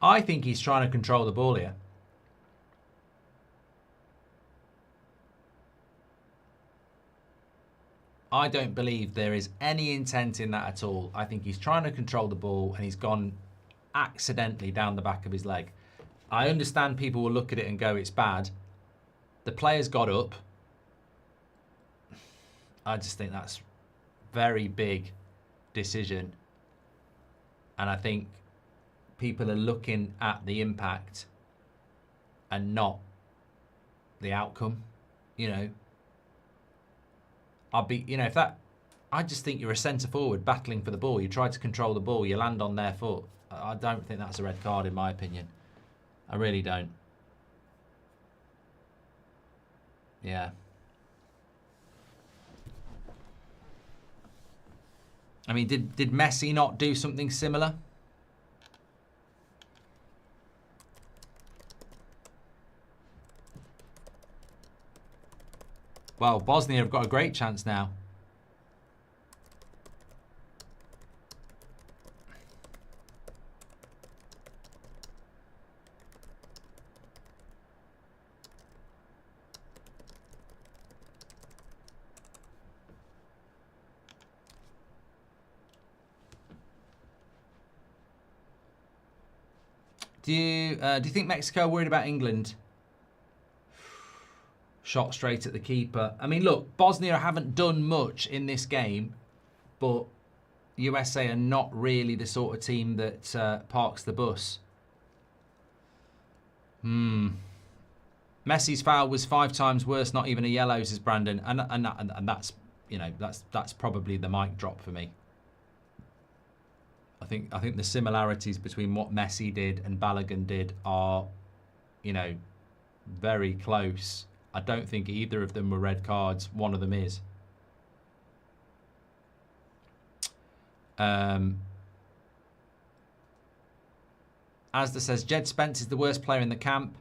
I think he's trying to control the ball here. I don't believe there is any intent in that at all. I think he's trying to control the ball and he's gone accidentally down the back of his leg. I understand people will look at it and go, it's bad. The player's got up. I just think that's very big decision. And I think people are looking at the impact and not the outcome, you know. I just think you're a centre forward battling for the ball. You try to control the ball, you land on their foot. I don't think that's a red card in my opinion. I really don't. Yeah. I mean, did Messi not do something similar? Well, Bosnia have got a great chance now. Do you think Mexico are worried about England? Shot straight at the keeper. I mean, look, Bosnia haven't done much in this game, but USA are not really the sort of team that parks the bus. Messi's foul was 5 times worse, not even a yellow, says Brandon, and that's, you know, that's probably the mic drop for me. I think the similarities between what Messi did and Balogun did are, you know, very close. I don't think either of them were red cards. One of them is. Asda says, Jed Spence is the worst player in the camp.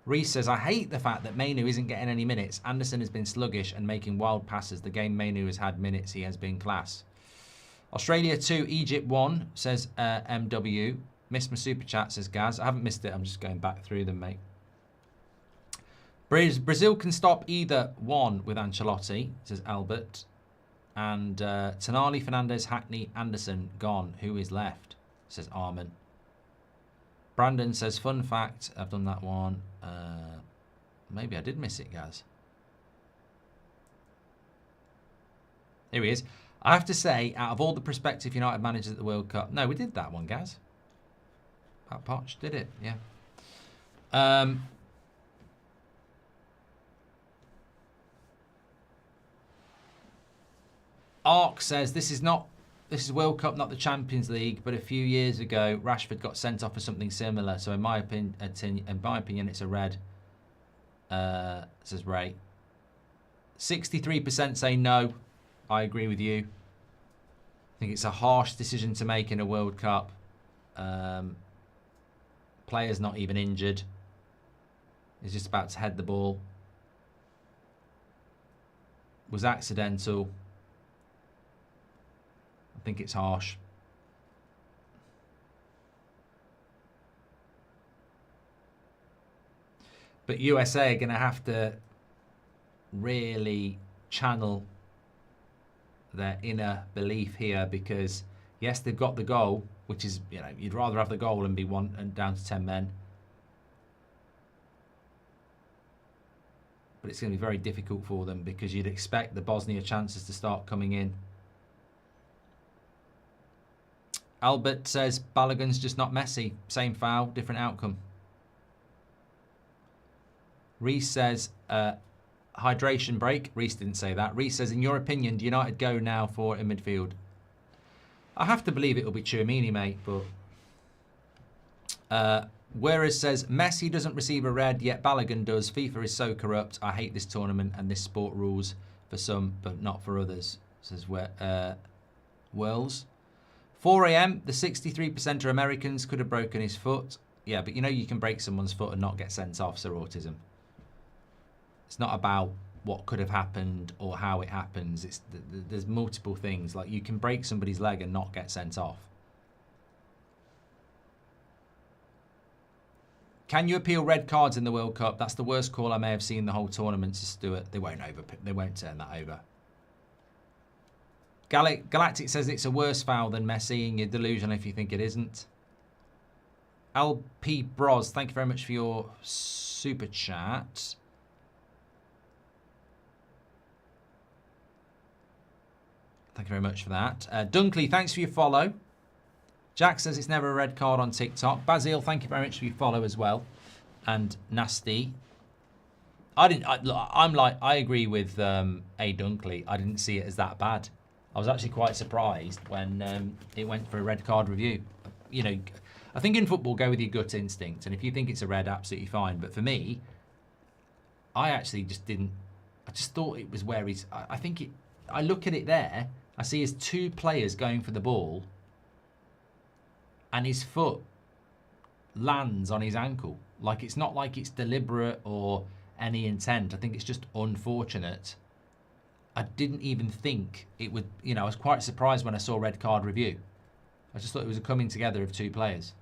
Reese says, I hate the fact that Mainu isn't getting any minutes. Anderson has been sluggish and making wild passes. The game Mainu has had minutes, he has been class. Australia 2, Egypt 1, says MW. Missed my super chat, says Gaz. I haven't missed it. I'm just going back through them, mate. Brazil can stop either one with Ancelotti, says Albert. And Tonali, Fernandez, Hackney, Anderson gone. Who is left, says Armin. Brandon says, fun fact. I've done that one. Maybe I did miss it, Gaz. Here he is. I have to say, out of all the prospective United managers at the World Cup... No, we did that one, Gaz. Pat Poch did it, yeah. Ark says, this is World Cup, not the Champions League, but a few years ago, Rashford got sent off for something similar. So in my opinion, it's a red, says Ray. 63% say no. I agree with you. I think it's a harsh decision to make in a World Cup. Player's not even injured. He's just about to head the ball. Was accidental. I think it's harsh. But USA are going to have to really channel their inner belief here, because yes, they've got the goal, which is, you know, you'd rather have the goal and be one and down to 10 men. But it's going to be very difficult for them because you'd expect the Bosnia chances to start coming in. Albert says Balogun's just not Messi. Same foul, different outcome. Reese says hydration break. Reese didn't say that. Reese says, in your opinion, do United go now for in midfield? I have to believe it'll be Tchouameni, mate. But Whereas says Messi doesn't receive a red, yet Balogun does. FIFA is so corrupt. I hate this tournament and this sport rules for some, but not for others. Says Wells. 4 a.m. The 63% are Americans. Could have broken his foot. Yeah, but you know you can break someone's foot and not get sent off, Sir Autism. It's not about what could have happened or how it happens. There's multiple things. Like, you can break somebody's leg and not get sent off. Can you appeal red cards in the World Cup? That's the worst call I may have seen the whole tournament, to Stuart. They won't turn that over. Galactic says it's a worse foul than Messi, and you're delusional if you think it isn't. LP Bros, thank you very much for your super chat. Thank you very much for that. Dunkley, thanks for your follow. Jack says it's never a red card on TikTok. Basil, thank you very much for your follow as well. And Nasty. I agree with A. Dunkley. I didn't see it as that bad. I was actually quite surprised when it went for a red card review. You know, I think in football, go with your gut instinct. And if you think it's a red, absolutely fine. But for me, I actually just didn't. I just thought it was where he's. I look at it there. I see his two players going for the ball. And his foot lands on his ankle. Like, it's not like it's deliberate or any intent. I think it's just unfortunate. I didn't even think it would, you know, I was quite surprised when I saw red card review. I just thought it was a coming together of two players.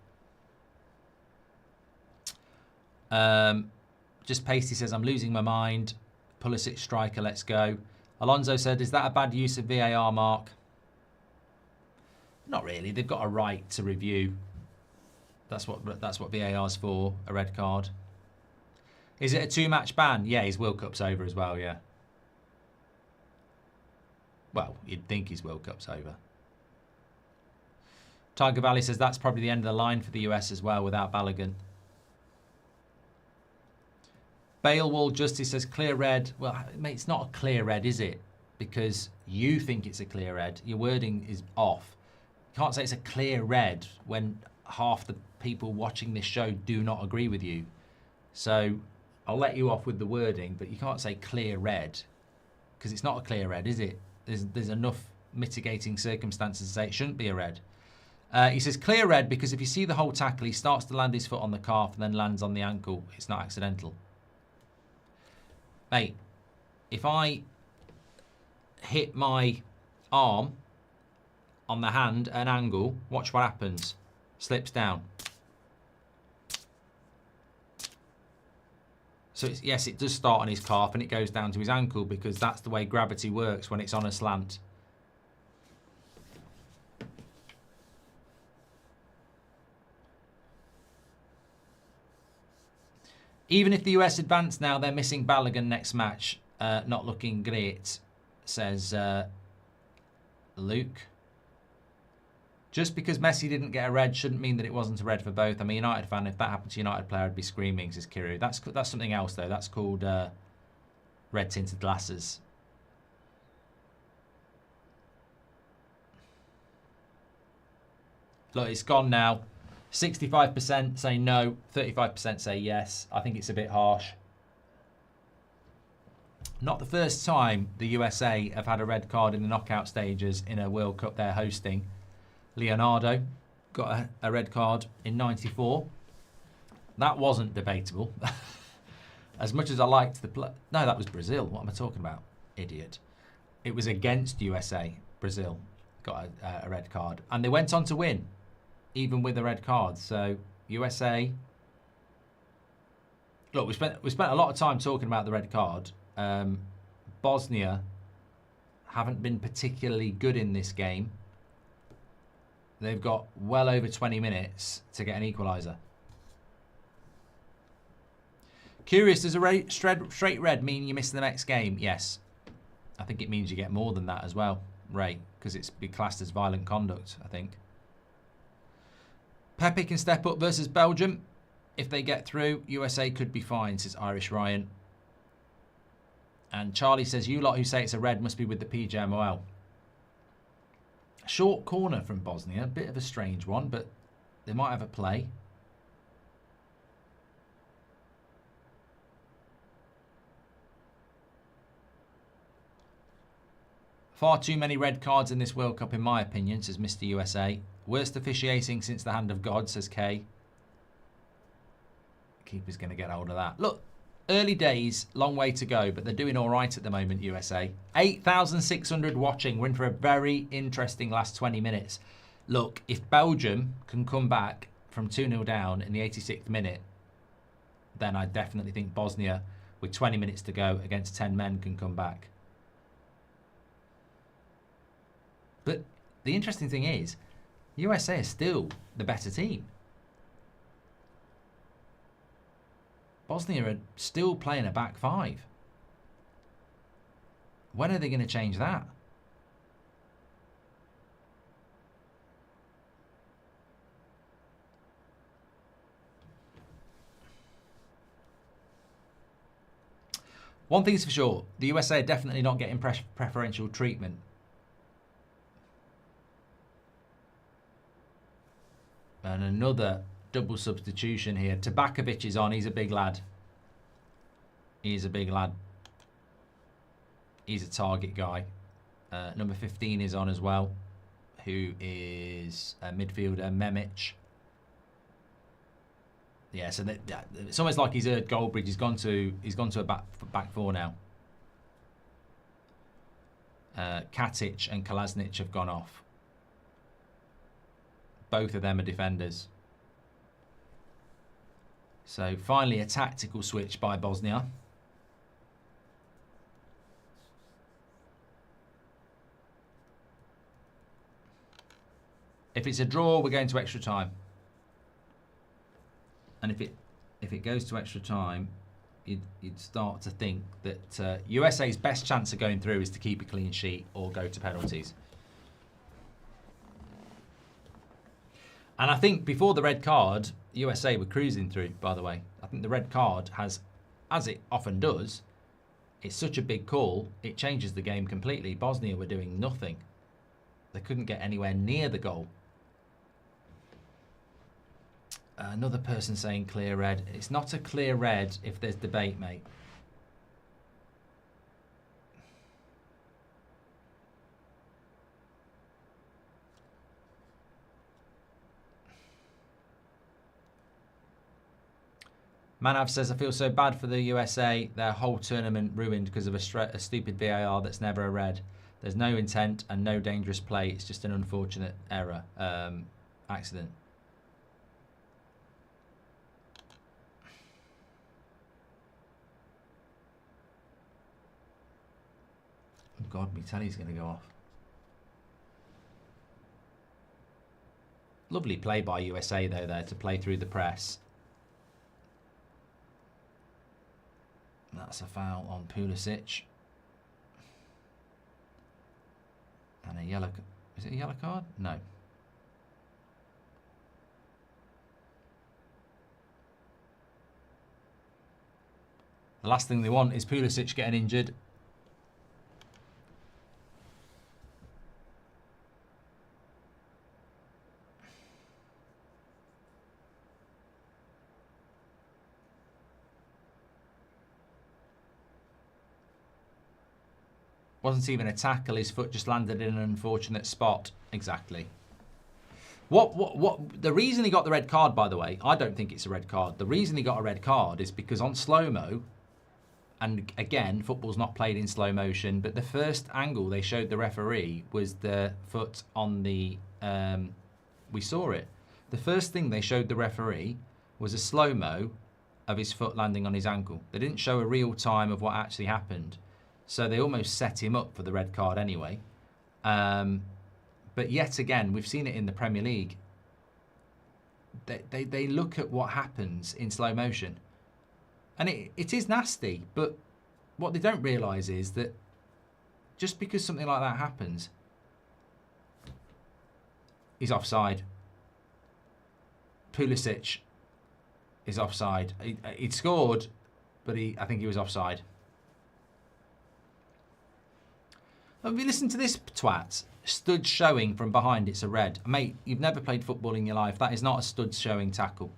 Just Pasty says, I'm losing my mind. Pulisic striker, let's go. Alonso said, is that a bad use of VAR, Mark? Not really. They've got a right to review. That's what VAR's for, a red card. Is it a two-match ban? Yeah, his World Cup's over as well, yeah. Well, you'd think his World Cup's over. Tiger Valley says that's probably the end of the line for the US as well without Balogun. Bale Wall Justice says clear red. Well, mate, it's not a clear red, is it? Because you think it's a clear red. Your wording is off. You can't say it's a clear red when half the people watching this show do not agree with you. So I'll let you off with the wording, but you can't say clear red because it's not a clear red, is it? There's enough mitigating circumstances to say it shouldn't be a red. He says clear red because if you see the whole tackle, he starts to land his foot on the calf and then lands on the ankle. It's not accidental. Mate, if I hit my arm on the hand at an angle, watch what happens. Slips down. So yes, it does start on his calf and it goes down to his ankle because that's the way gravity works when it's on a slant. Even if the US advance now, they're missing Balogun next match. Not looking great, says Luke. Just because Messi didn't get a red shouldn't mean that it wasn't a red for both. I'm a United fan. If that happened to a United player, I'd be screaming, says Kiru. That's something else, though. That's called red-tinted glasses. Look, it's gone now. 65% say no, 35% say yes. I think it's a bit harsh. Not the first time the USA have had a red card in the knockout stages in a World Cup they're hosting. Leonardo got a red card in '94. That wasn't debatable. As much as I liked the play. No, that was Brazil. What am I talking about? Idiot. It was against USA. Brazil got a red card. And they went on to win, even with a red card. So, USA. Look, we spent a lot of time talking about the red card. Bosnia haven't been particularly good in this game. They've got well over 20 minutes to get an equaliser. Curious, does a straight red mean you miss the next game? Yes. I think it means you get more than that as well, Ray, because it's be classed as violent conduct, I think. Pepe can step up versus Belgium. If they get through, USA could be fine, says Irish Ryan. And Charlie says, you lot who say it's a red must be with the PJMOL. Short corner from Bosnia, a bit of a strange one, but they might have a play. Far too many red cards in this World Cup, in my opinion, says Mr. USA. Worst officiating since the hand of God, says Kay. Keeper's going to get hold of that. Look, early days, long way to go, but they're doing all right at the moment, USA. 8,600 watching. We're in for a very interesting last 20 minutes. Look, if Belgium can come back from 2-0 down in the 86th minute, then I definitely think Bosnia, with 20 minutes to go against 10 men, can come back. But the interesting thing is, USA is still the better team. Bosnia are still playing a back five. When are they going to change that? One thing's for sure, the USA are definitely not getting preferential treatment. And another double substitution here. Tabakovic is on. He's a big lad. He's a big lad. He's a target guy. Number 15 is on as well, who is a midfielder, Memic. Yeah, so it's almost like he's heard Goldbridge. He's gone to a back four now. Katic and Kolasinac have gone off. Both of them are defenders. So finally a tactical switch by Bosnia. If it's a draw, we're going to extra time. And if it goes to extra time, you'd start to think that USA's best chance of going through is to keep a clean sheet or go to penalties. And I think before the red card, USA were cruising through, by the way. I think the red card has, as it often does, it's such a big call, it changes the game completely. Bosnia were doing nothing. They couldn't get anywhere near the goal. Another person saying clear red. It's not a clear red if there's debate, mate. Manav says, I feel so bad for the USA. Their whole tournament ruined because of a stupid VAR that's never a red. There's no intent and no dangerous play. It's just an unfortunate error, accident. Oh God, my telly's going to go off. Lovely play by USA, though, there to play through the press. That's a foul on Pulisic. And a yellow... Is it a yellow card? No. The last thing they want is Pulisic getting injured. Wasn't even a tackle. His foot just landed in an unfortunate spot. Exactly. What? The reason he got the red card, by the way, I don't think it's a red card. The reason he got a red card is because on slow-mo, and again, football's not played in slow motion, but the first angle they showed the referee was the foot on the... we saw it. The first thing they showed the referee was a slow-mo of his foot landing on his ankle. They didn't show a real time of what actually happened. So they almost set him up for the red card anyway. But yet again, we've seen it in the Premier League. They look at what happens in slow motion. And it is nasty, but what they don't realise is that just because something like that happens, he's offside. Pulisic is offside. He'd scored, but I think he was offside. Have you listened to this twat? Stud showing from behind, it's a red. Mate, you've never played football in your life. That is not a stud showing tackle.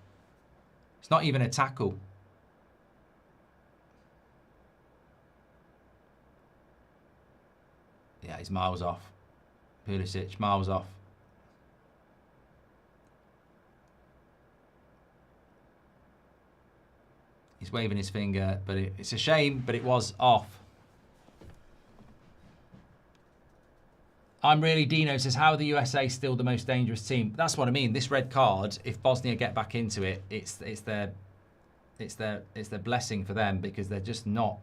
It's not even a tackle. Yeah, he's miles off. Pulisic, miles off. He's waving his finger, but it's a shame, but it was off. I'm really Dino says, how are the USA still the most dangerous team? That's what I mean. This red card, if Bosnia get back into it, it's their blessing for them, because they're just not.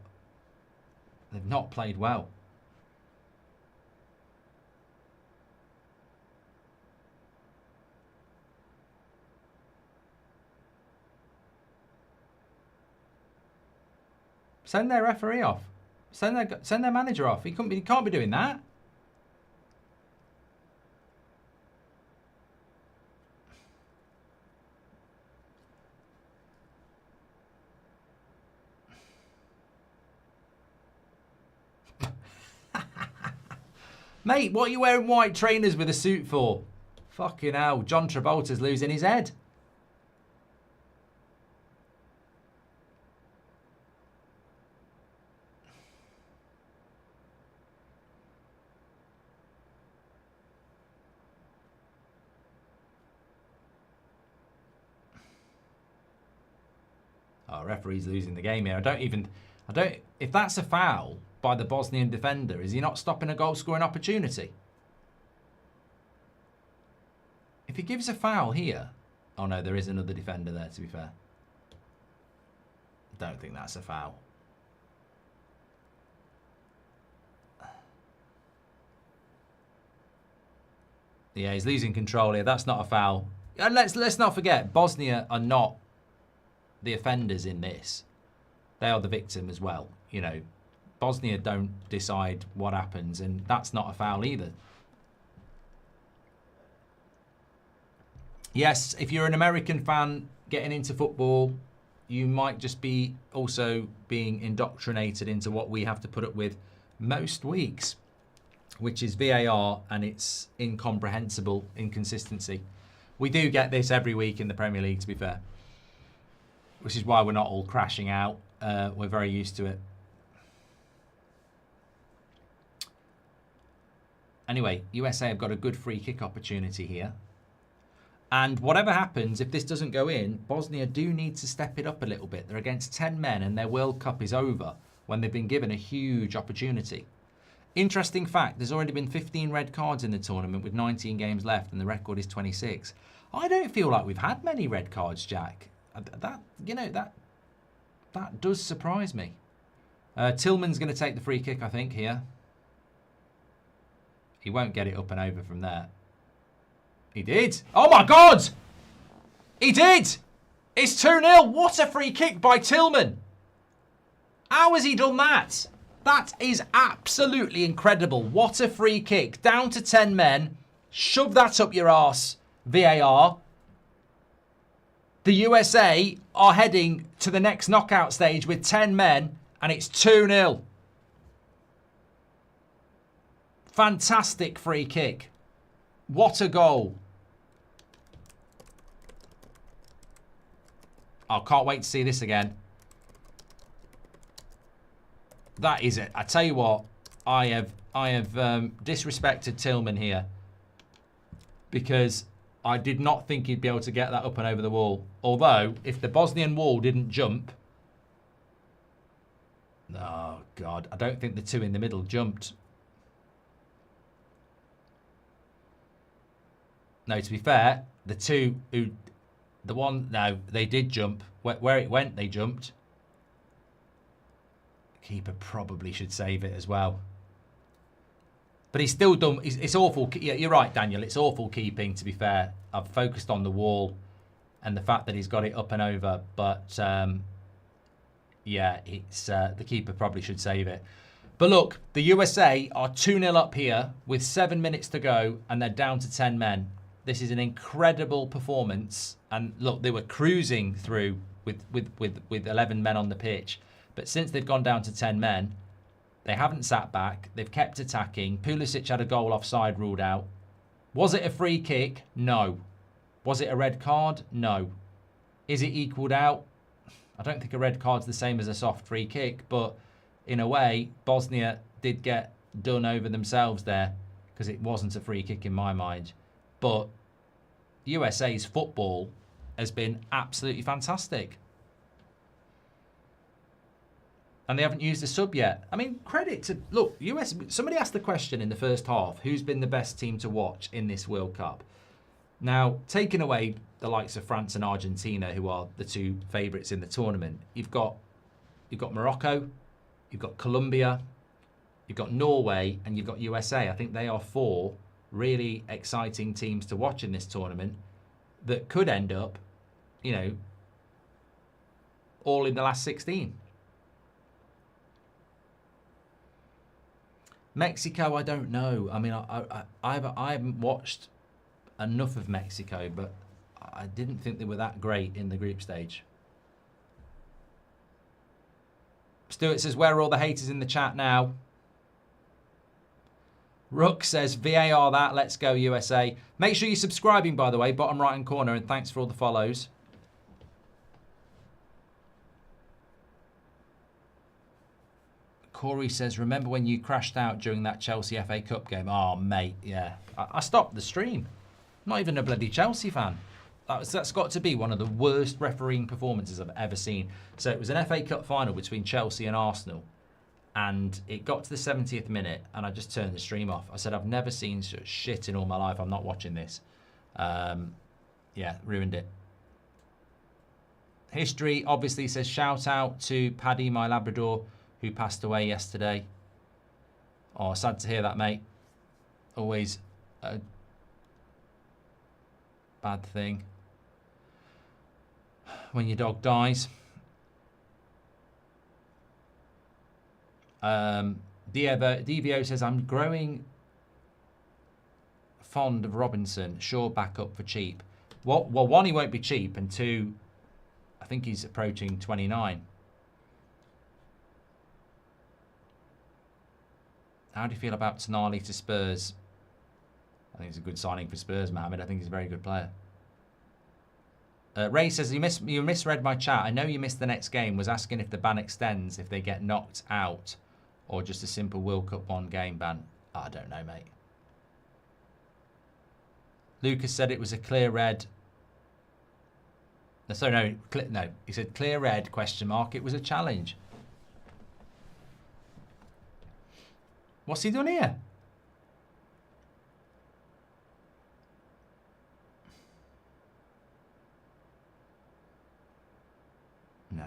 They've not played well. Send their referee off. Send their manager off. He can't be doing that. Mate, what are you wearing white trainers with a suit for? Fucking hell, John Travolta's losing his head. Oh, referee's losing the game here. If that's a foul by the Bosnian defender, is he not stopping a goal scoring opportunity? If he gives a foul here, oh no, there is another defender there, to be fair. Don't think that's a foul. Yeah, he's losing control here. That's not a foul. And let's not forget, Bosnia are not the offenders in this. They are the victim as well. You know, Bosnia don't decide what happens, and that's not a foul either. Yes, if you're an American fan getting into football, you might just be also being indoctrinated into what we have to put up with most weeks, which is VAR and its incomprehensible inconsistency. We do get this every week in the Premier League, to be fair, which is why we're not all crashing out. We're very used to it. Anyway, USA have got a good free kick opportunity here. And whatever happens, if this doesn't go in, Bosnia do need to step it up a little bit. They're against 10 men and their World Cup is over when they've been given a huge opportunity. Interesting fact, there's already been 15 red cards in the tournament with 19 games left and the record is 26. I don't feel like we've had many red cards, Jack. That does surprise me. Tillman's going to take the free kick, I think, here. He won't get it up and over from there. He did. Oh my God! He did! It's 2-0. What a free kick by Tillman. How has he done that? That is absolutely incredible. What a free kick. Down to 10 men. Shove that up your arse, VAR. The USA are heading to the next knockout stage with 10 men, and it's 2-0. Fantastic free kick. What a goal. I can't wait to see this again. That is it. I tell you what, I have disrespected Tillman here because I did not think he'd be able to get that up and over the wall. Although, if the Bosnian wall didn't jump... Oh, God. I don't think the two in the middle jumped. No, to be fair, the two who... No, they did jump. Where it went, they jumped. Keeper probably should save it as well. But he's still done. It's awful. Yeah, you're right, Daniel. It's awful keeping, to be fair. I've focused on the wall and the fact that he's got it up and over. But, yeah, it's the keeper probably should save it. But look, the USA are 2-0 up here with 7 minutes to go, and they're down to 10 men. This is an incredible performance. And look, they were cruising through with 11 men on the pitch. But since they've gone down to 10 men, they haven't sat back. They've kept attacking. Pulisic had a goal offside ruled out. Was it a free kick? No. Was it a red card? No. Is it equalled out? I don't think a red card's the same as a soft free kick, but in a way, Bosnia did get done over themselves there because it wasn't a free kick in my mind. But USA's football has been absolutely fantastic. And they haven't used a sub yet. I mean, credit to... Look, US... Somebody asked the question in the first half, who's been the best team to watch in this World Cup? Now, taking away the likes of France and Argentina, who are the two favourites in the tournament, you've got Morocco, you've got Colombia, you've got Norway, and you've got USA. I think they are 4 really exciting teams to watch in this tournament that could end up, you know, all in the last 16. Mexico, I don't know. I mean, I haven't watched enough of Mexico, but I didn't think they were that great in the group stage. Stuart says, where are all the haters in the chat now? Rook says, VAR that, let's go USA. Make sure you're subscribing, by the way, bottom right-hand corner, and thanks for all the follows. Corey says, remember when you crashed out during that Chelsea FA Cup game? Oh, mate, yeah. I stopped the stream. I'm not even a bloody Chelsea fan. That's got to be one of the worst refereeing performances I've ever seen. So it was an FA Cup final between Chelsea and Arsenal. And it got to the 70th minute, and I just turned the stream off. I said, I've never seen such shit in all my life. I'm not watching this. Yeah, ruined it. History obviously says, shout out to Paddy, my Labrador, who passed away yesterday. Oh, sad to hear that, mate. Always a bad thing when your dog dies. DVO says, I'm growing fond of Robinson. Sure, back up for cheap. Well, one, he won't be cheap, and 2, I think he's approaching 29. How do you feel about Tonali to Spurs? I think it's a good signing for Spurs, Mohamed. I think he's a very good player. Ray says, you misread my chat. I know you missed the next game. Was asking if the ban extends if they get knocked out or just a simple World Cup 1 game ban. I don't know, mate. Lucas said it was a clear red. No, no. He said clear red, question mark. It was a challenge. What's he done here? Nah.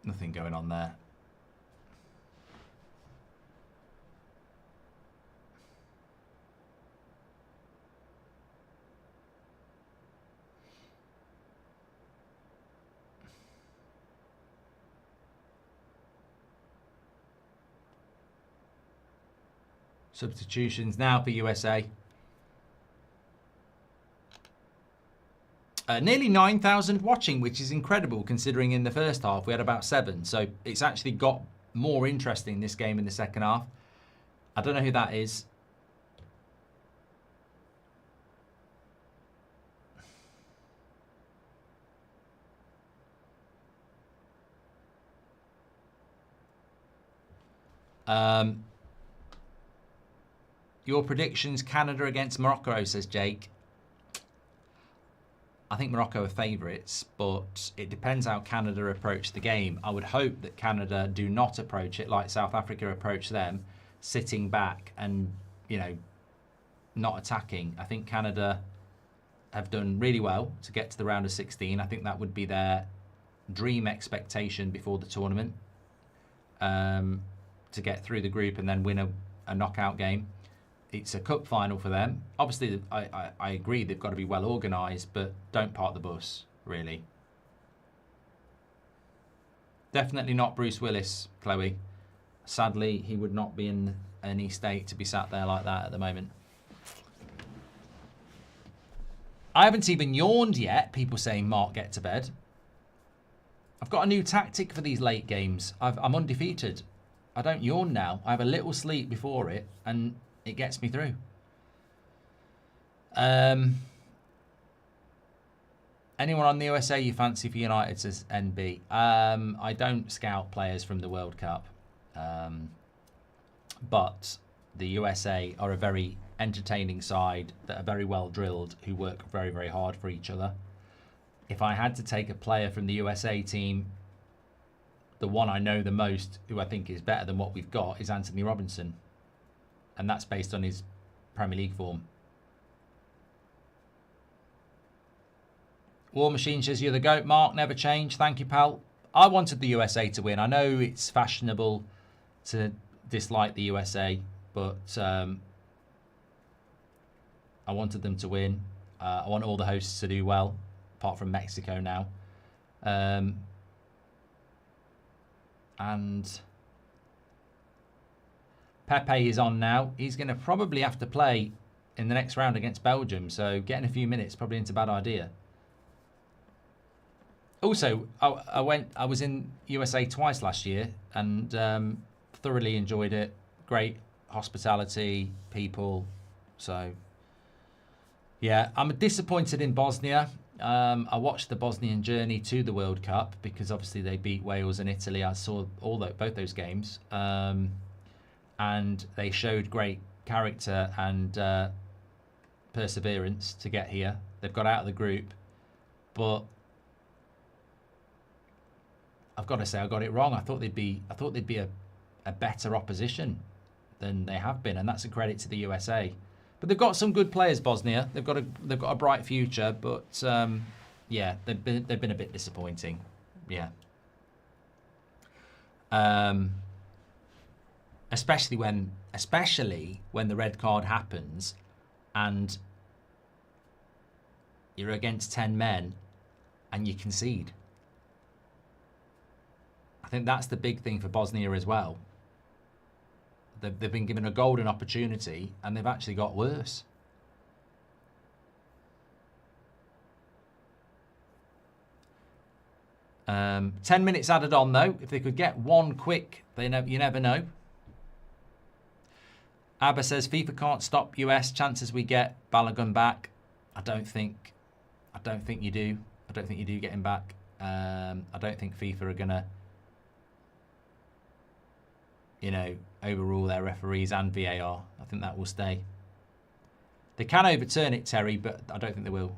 Nothing going on there. Substitutions now for USA. Nearly 9,000 watching, which is incredible considering in the first half we had about 7. So it's actually got more interesting, this game, in the second half. I don't know who that is. Your predictions, Canada against Morocco, says Jake. I think Morocco are favourites, but it depends how Canada approach the game. I would hope that Canada do not approach it like South Africa approached them, sitting back and, you know, not attacking. I think Canada have done really well to get to the round of 16. I think that would be their dream expectation before the tournament, to get through the group and then win a knockout game. It's a cup final for them. Obviously, I agree they've got to be well organised, but don't park the bus, really. Definitely not Bruce Willis, Chloe. Sadly, he would not be in any state to be sat there like that at the moment. I haven't even yawned yet, people saying, Mark, get to bed. I've got a new tactic for these late games. I'm undefeated. I don't yawn now. I have a little sleep before it, and it gets me through. Anyone on the USA you fancy for United, says NB? I don't scout players from the World Cup. But the USA are a very entertaining side that are very well drilled, who work very, very hard for each other. If I had to take a player from the USA team, the one I know the most, who I think is better than what we've got, is Anthony Robinson. And that's based on his Premier League form. War Machine says, you're the GOAT, Mark. Never change. Thank you, pal. I wanted the USA to win. I know it's fashionable to dislike the USA, but I wanted them to win. I want all the hosts to do well, apart from Mexico now. And Pepe is on now. He's going to probably have to play in the next round against Belgium, so getting a few minutes probably isn't a bad idea. Also, I was in USA twice last year and thoroughly enjoyed it. Great hospitality, people. So, yeah, I'm disappointed in Bosnia. I watched the Bosnian journey to the World Cup because obviously they beat Wales and Italy. I saw both those games, and they showed great character and perseverance to get here. They've got out of the group, but I've got to say I got it wrong. I thought they'd be a better opposition than they have been, and that's a credit to the USA. But they've got some good players, Bosnia. They've got a bright future, but yeah, they've been a bit disappointing. Yeah. Especially when the red card happens and you're against 10 men and you concede. I think that's the big thing for Bosnia as well. They've been given a golden opportunity and they've actually got worse. Um, 10 minutes added on though. If they could get one quick, you never know. Abba says FIFA can't stop US. Chances we get Balogun back. I don't think you do. I don't think you do get him back. I don't think FIFA are gonna, overrule their referees and VAR. I think that will stay. They can overturn it, Terry, but I don't think they will.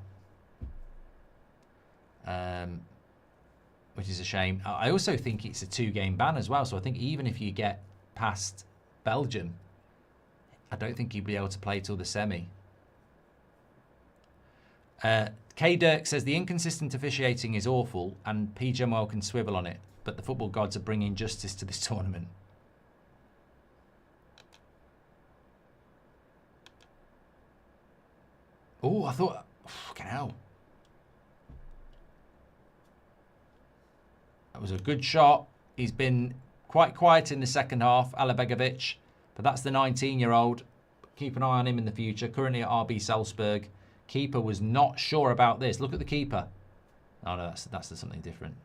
Which is a shame. I also think it's a 2-game ban as well. So I think even if you get past Belgium, I don't think you'd be able to play till the semi. K. Dirk says the inconsistent officiating is awful and P. Gemwell can swivel on it, but the football gods are bringing justice to this tournament. Oh, I thought, fucking hell. That was a good shot. He's been quite quiet in the second half, Alabegovic, but that's the 19-year-old. Keep an eye on him in the future. Currently at RB Salzburg. Keeper was not sure about this. Look at the keeper. Oh no, that's something different.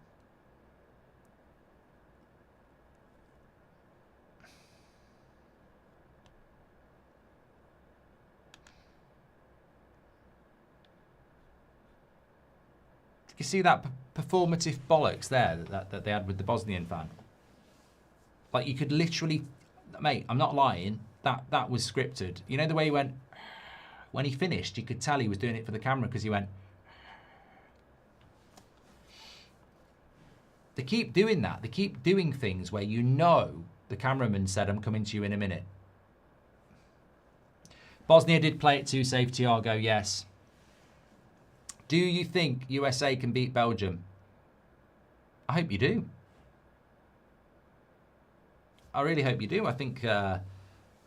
You see that performative bollocks there that they had with the Bosnian fan? Like, you could literally... Mate, I'm not lying. That was scripted. You know the way he went... When he finished, you could tell he was doing it for the camera because he went... They keep doing that. They keep doing things where the cameraman said, I'm coming to you in a minute. Bosnia did play it too safe, Thiago, yes. Do you think USA can beat Belgium? I hope you do. I really hope you do. I think a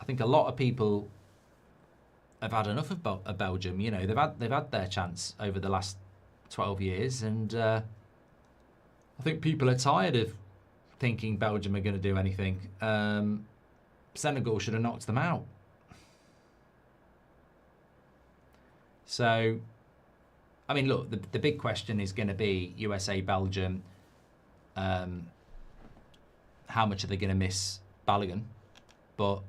lot of people have had enough of Belgium. You know, they've had their chance over the last 12 years, and I think people are tired of thinking Belgium are going to do anything. Senegal should have knocked them out. So, I mean, look, the big question is going to be USA, Belgium. How much are they going to miss Balogun? But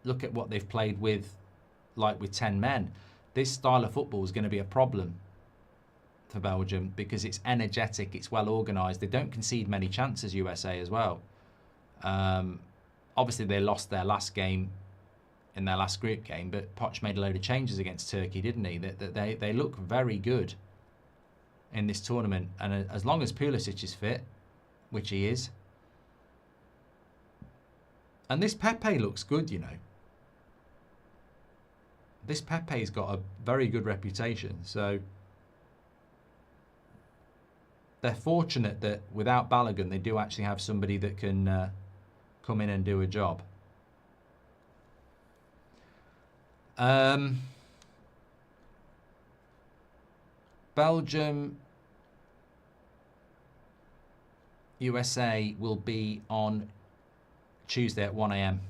look at what they've played with, like with 10 men. This style of football is going to be a problem for Belgium because it's energetic, it's well organised. They don't concede many chances, USA, as well. Obviously, they lost their last game in their last group game, but Poch made a load of changes against Turkey, didn't he? They look very good in this tournament. And as long as Pulisic is fit, which he is, and this Pepe looks good, you know. This Pepe's got a very good reputation, so they're fortunate that without Balogun, they do actually have somebody that can come in and do a job. Belgium, USA will be on Tuesday at 1 a.m.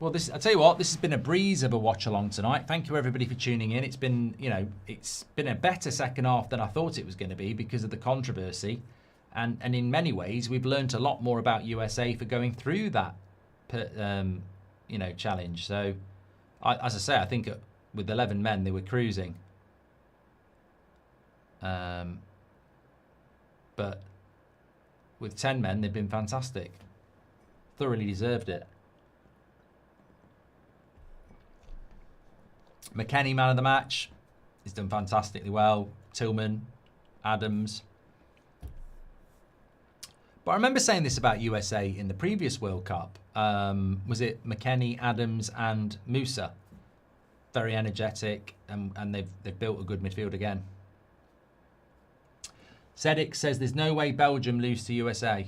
Well, I tell you what, this has been a breeze of a watch along tonight. Thank you everybody for tuning in. It's been, you know, it's been a better second half than I thought it was going to be because of the controversy, and in many ways we've learnt a lot more about USA for going through that, you know, challenge. So, as I say, I think with 11 men they were cruising, but with 10 men they've been fantastic. Thoroughly deserved it. McKennie, man of the match. He's done fantastically well. Tillman, Adams. But I remember saying this about USA in the previous World Cup. Was it McKennie, Adams and Musa? Very energetic, and they've built a good midfield again. Cedric says there's no way Belgium lose to USA.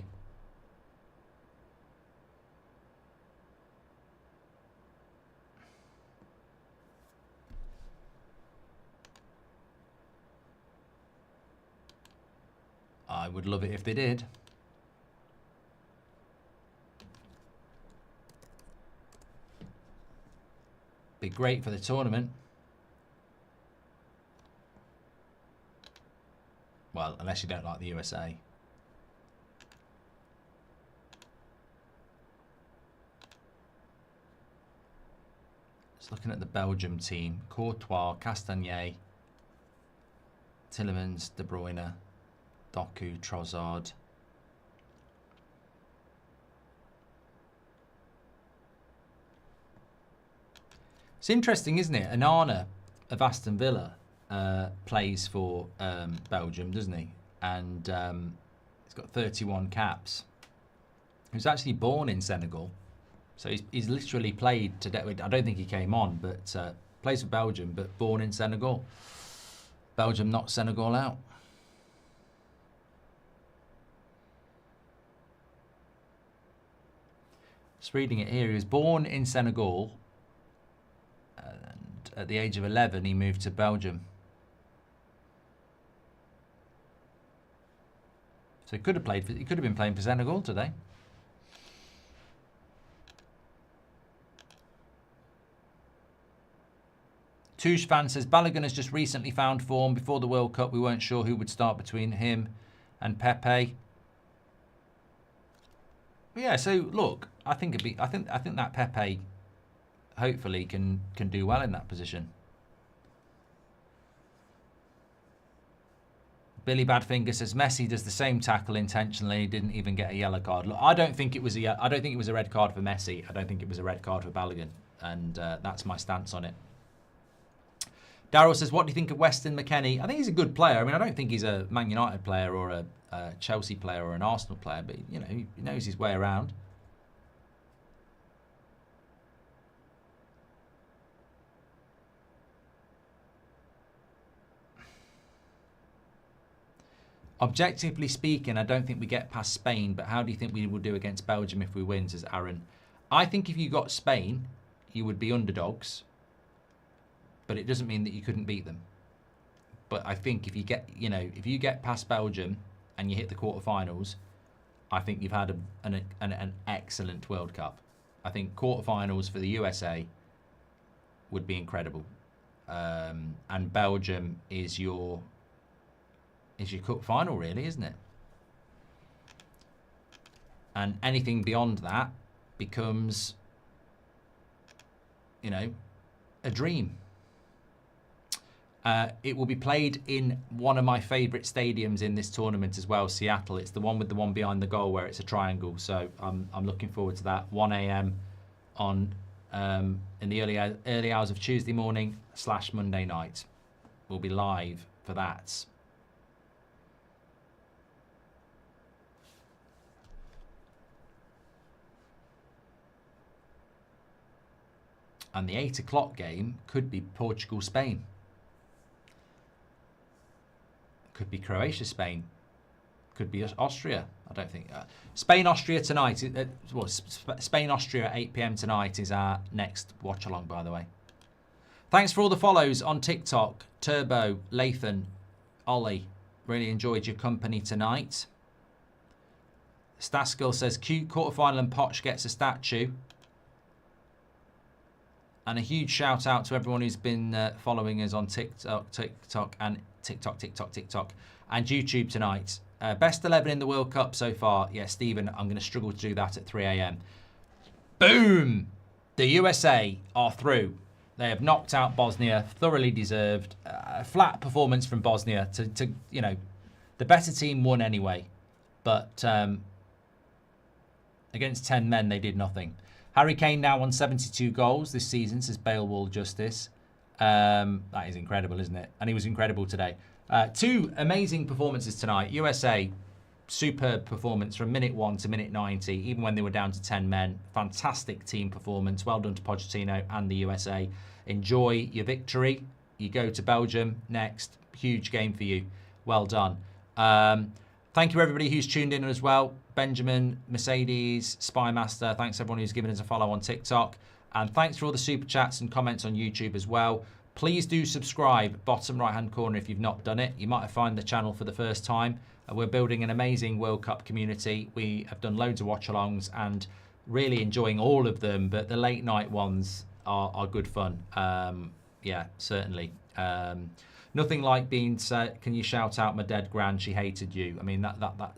I would love it if they did. Be great for the tournament. Well, unless you don't like the USA. Just looking at the Belgium team. Courtois, Castagnet, Tillemans, De Bruyne, Doku, Trossard. It's interesting, isn't it? Onana of Aston Villa plays for Belgium, doesn't he? And he's got 31 caps. He was actually born in Senegal. So he's literally played today. I don't think he came on, but plays for Belgium, but born in Senegal. Belgium knocked Senegal out. Just reading it here. He was born in Senegal, and at the age of 11, he moved to Belgium. So he could have played. He could have been playing for Senegal today. Touche fan says Balogun has just recently found form. Before the World Cup, we weren't sure who would start between him and Pepe. Yeah, so look, I think that Pepe hopefully can do well in that position. Billy Badfinger says Messi does the same tackle intentionally. He didn't even get a yellow card. Look, I don't think it was a red card for Messi. I don't think it was a red card for Balogun, and that's my stance on it. Daryl says, what do you think of Weston McKennie? I think he's a good player. I mean, I don't think he's a Man United player or a Chelsea player or an Arsenal player, but you know, he knows his way around. Objectively speaking, I don't think we get past Spain, but how do you think we will do against Belgium if we win, says Aaron. I think if you got Spain, you would be underdogs, but it doesn't mean that you couldn't beat them. But I think if you get past Belgium and you hit the quarterfinals, I think you've had an excellent World Cup. I think quarterfinals for the USA would be incredible, and Belgium is your cup final, really, isn't it? And anything beyond that becomes, you know, a dream. It will be played in one of my favourite stadiums in this tournament as well, Seattle. It's the one with the one behind the goal where it's a triangle. So I'm looking forward to that. 1 a.m. on in the early hours of Tuesday morning / Monday night. We'll be live for that. And the 8 o'clock game could be Portugal-Spain. Could be Croatia-Spain. Could be Austria. I don't think. Spain-Austria tonight. Spain-Austria at 8 p.m. tonight is our next watch-along, by the way. Thanks for all the follows on TikTok. Turbo, Lathan, Ollie. Really enjoyed your company tonight. Staskill says, cute quarterfinal and Poch gets a statue. And a huge shout out to everyone who's been following us on TikTok and YouTube tonight. Best 11 in the World Cup so far. Yeah, Stephen, I'm going to struggle to do that at 3 a.m. Boom! The USA are through. They have knocked out Bosnia, thoroughly deserved. Flat performance from Bosnia. To you know, the better team won anyway, but against 10 men they did nothing. Harry Kane now on 72 goals this season, says Bale Wall Justice. That is incredible, isn't it? And he was incredible today. 2 amazing performances tonight. USA, superb performance from minute 1 to minute 90, even when they were down to 10 men. Fantastic team performance. Well done to Pochettino and the USA. Enjoy your victory. You go to Belgium next. Huge game for you. Well done. Thank you, everybody who's tuned in as well. Benjamin, Mercedes, Spymaster. Thanks, everyone who's given us a follow on TikTok. And thanks for all the super chats and comments on YouTube as well. Please do subscribe, bottom right-hand corner, if you've not done it. You might have found the channel for the first time. We're building an amazing World Cup community. We have done loads of watch-alongs and really enjoying all of them, but the late-night ones are good fun. Yeah, certainly. Nothing like being said, can you shout out my dead gran, she hated you. I mean,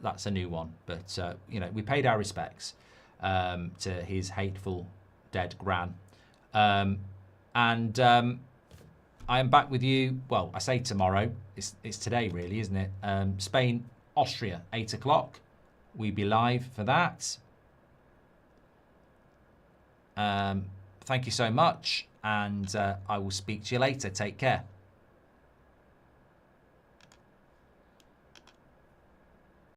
that's a new one. But, you know, we paid our respects to his hateful dead gran. I am back with you. Well, I say tomorrow. It's today, really, isn't it? Spain, Austria, 8 o'clock. We'll be live for that. Thank you so much. And I will speak to you later. Take care.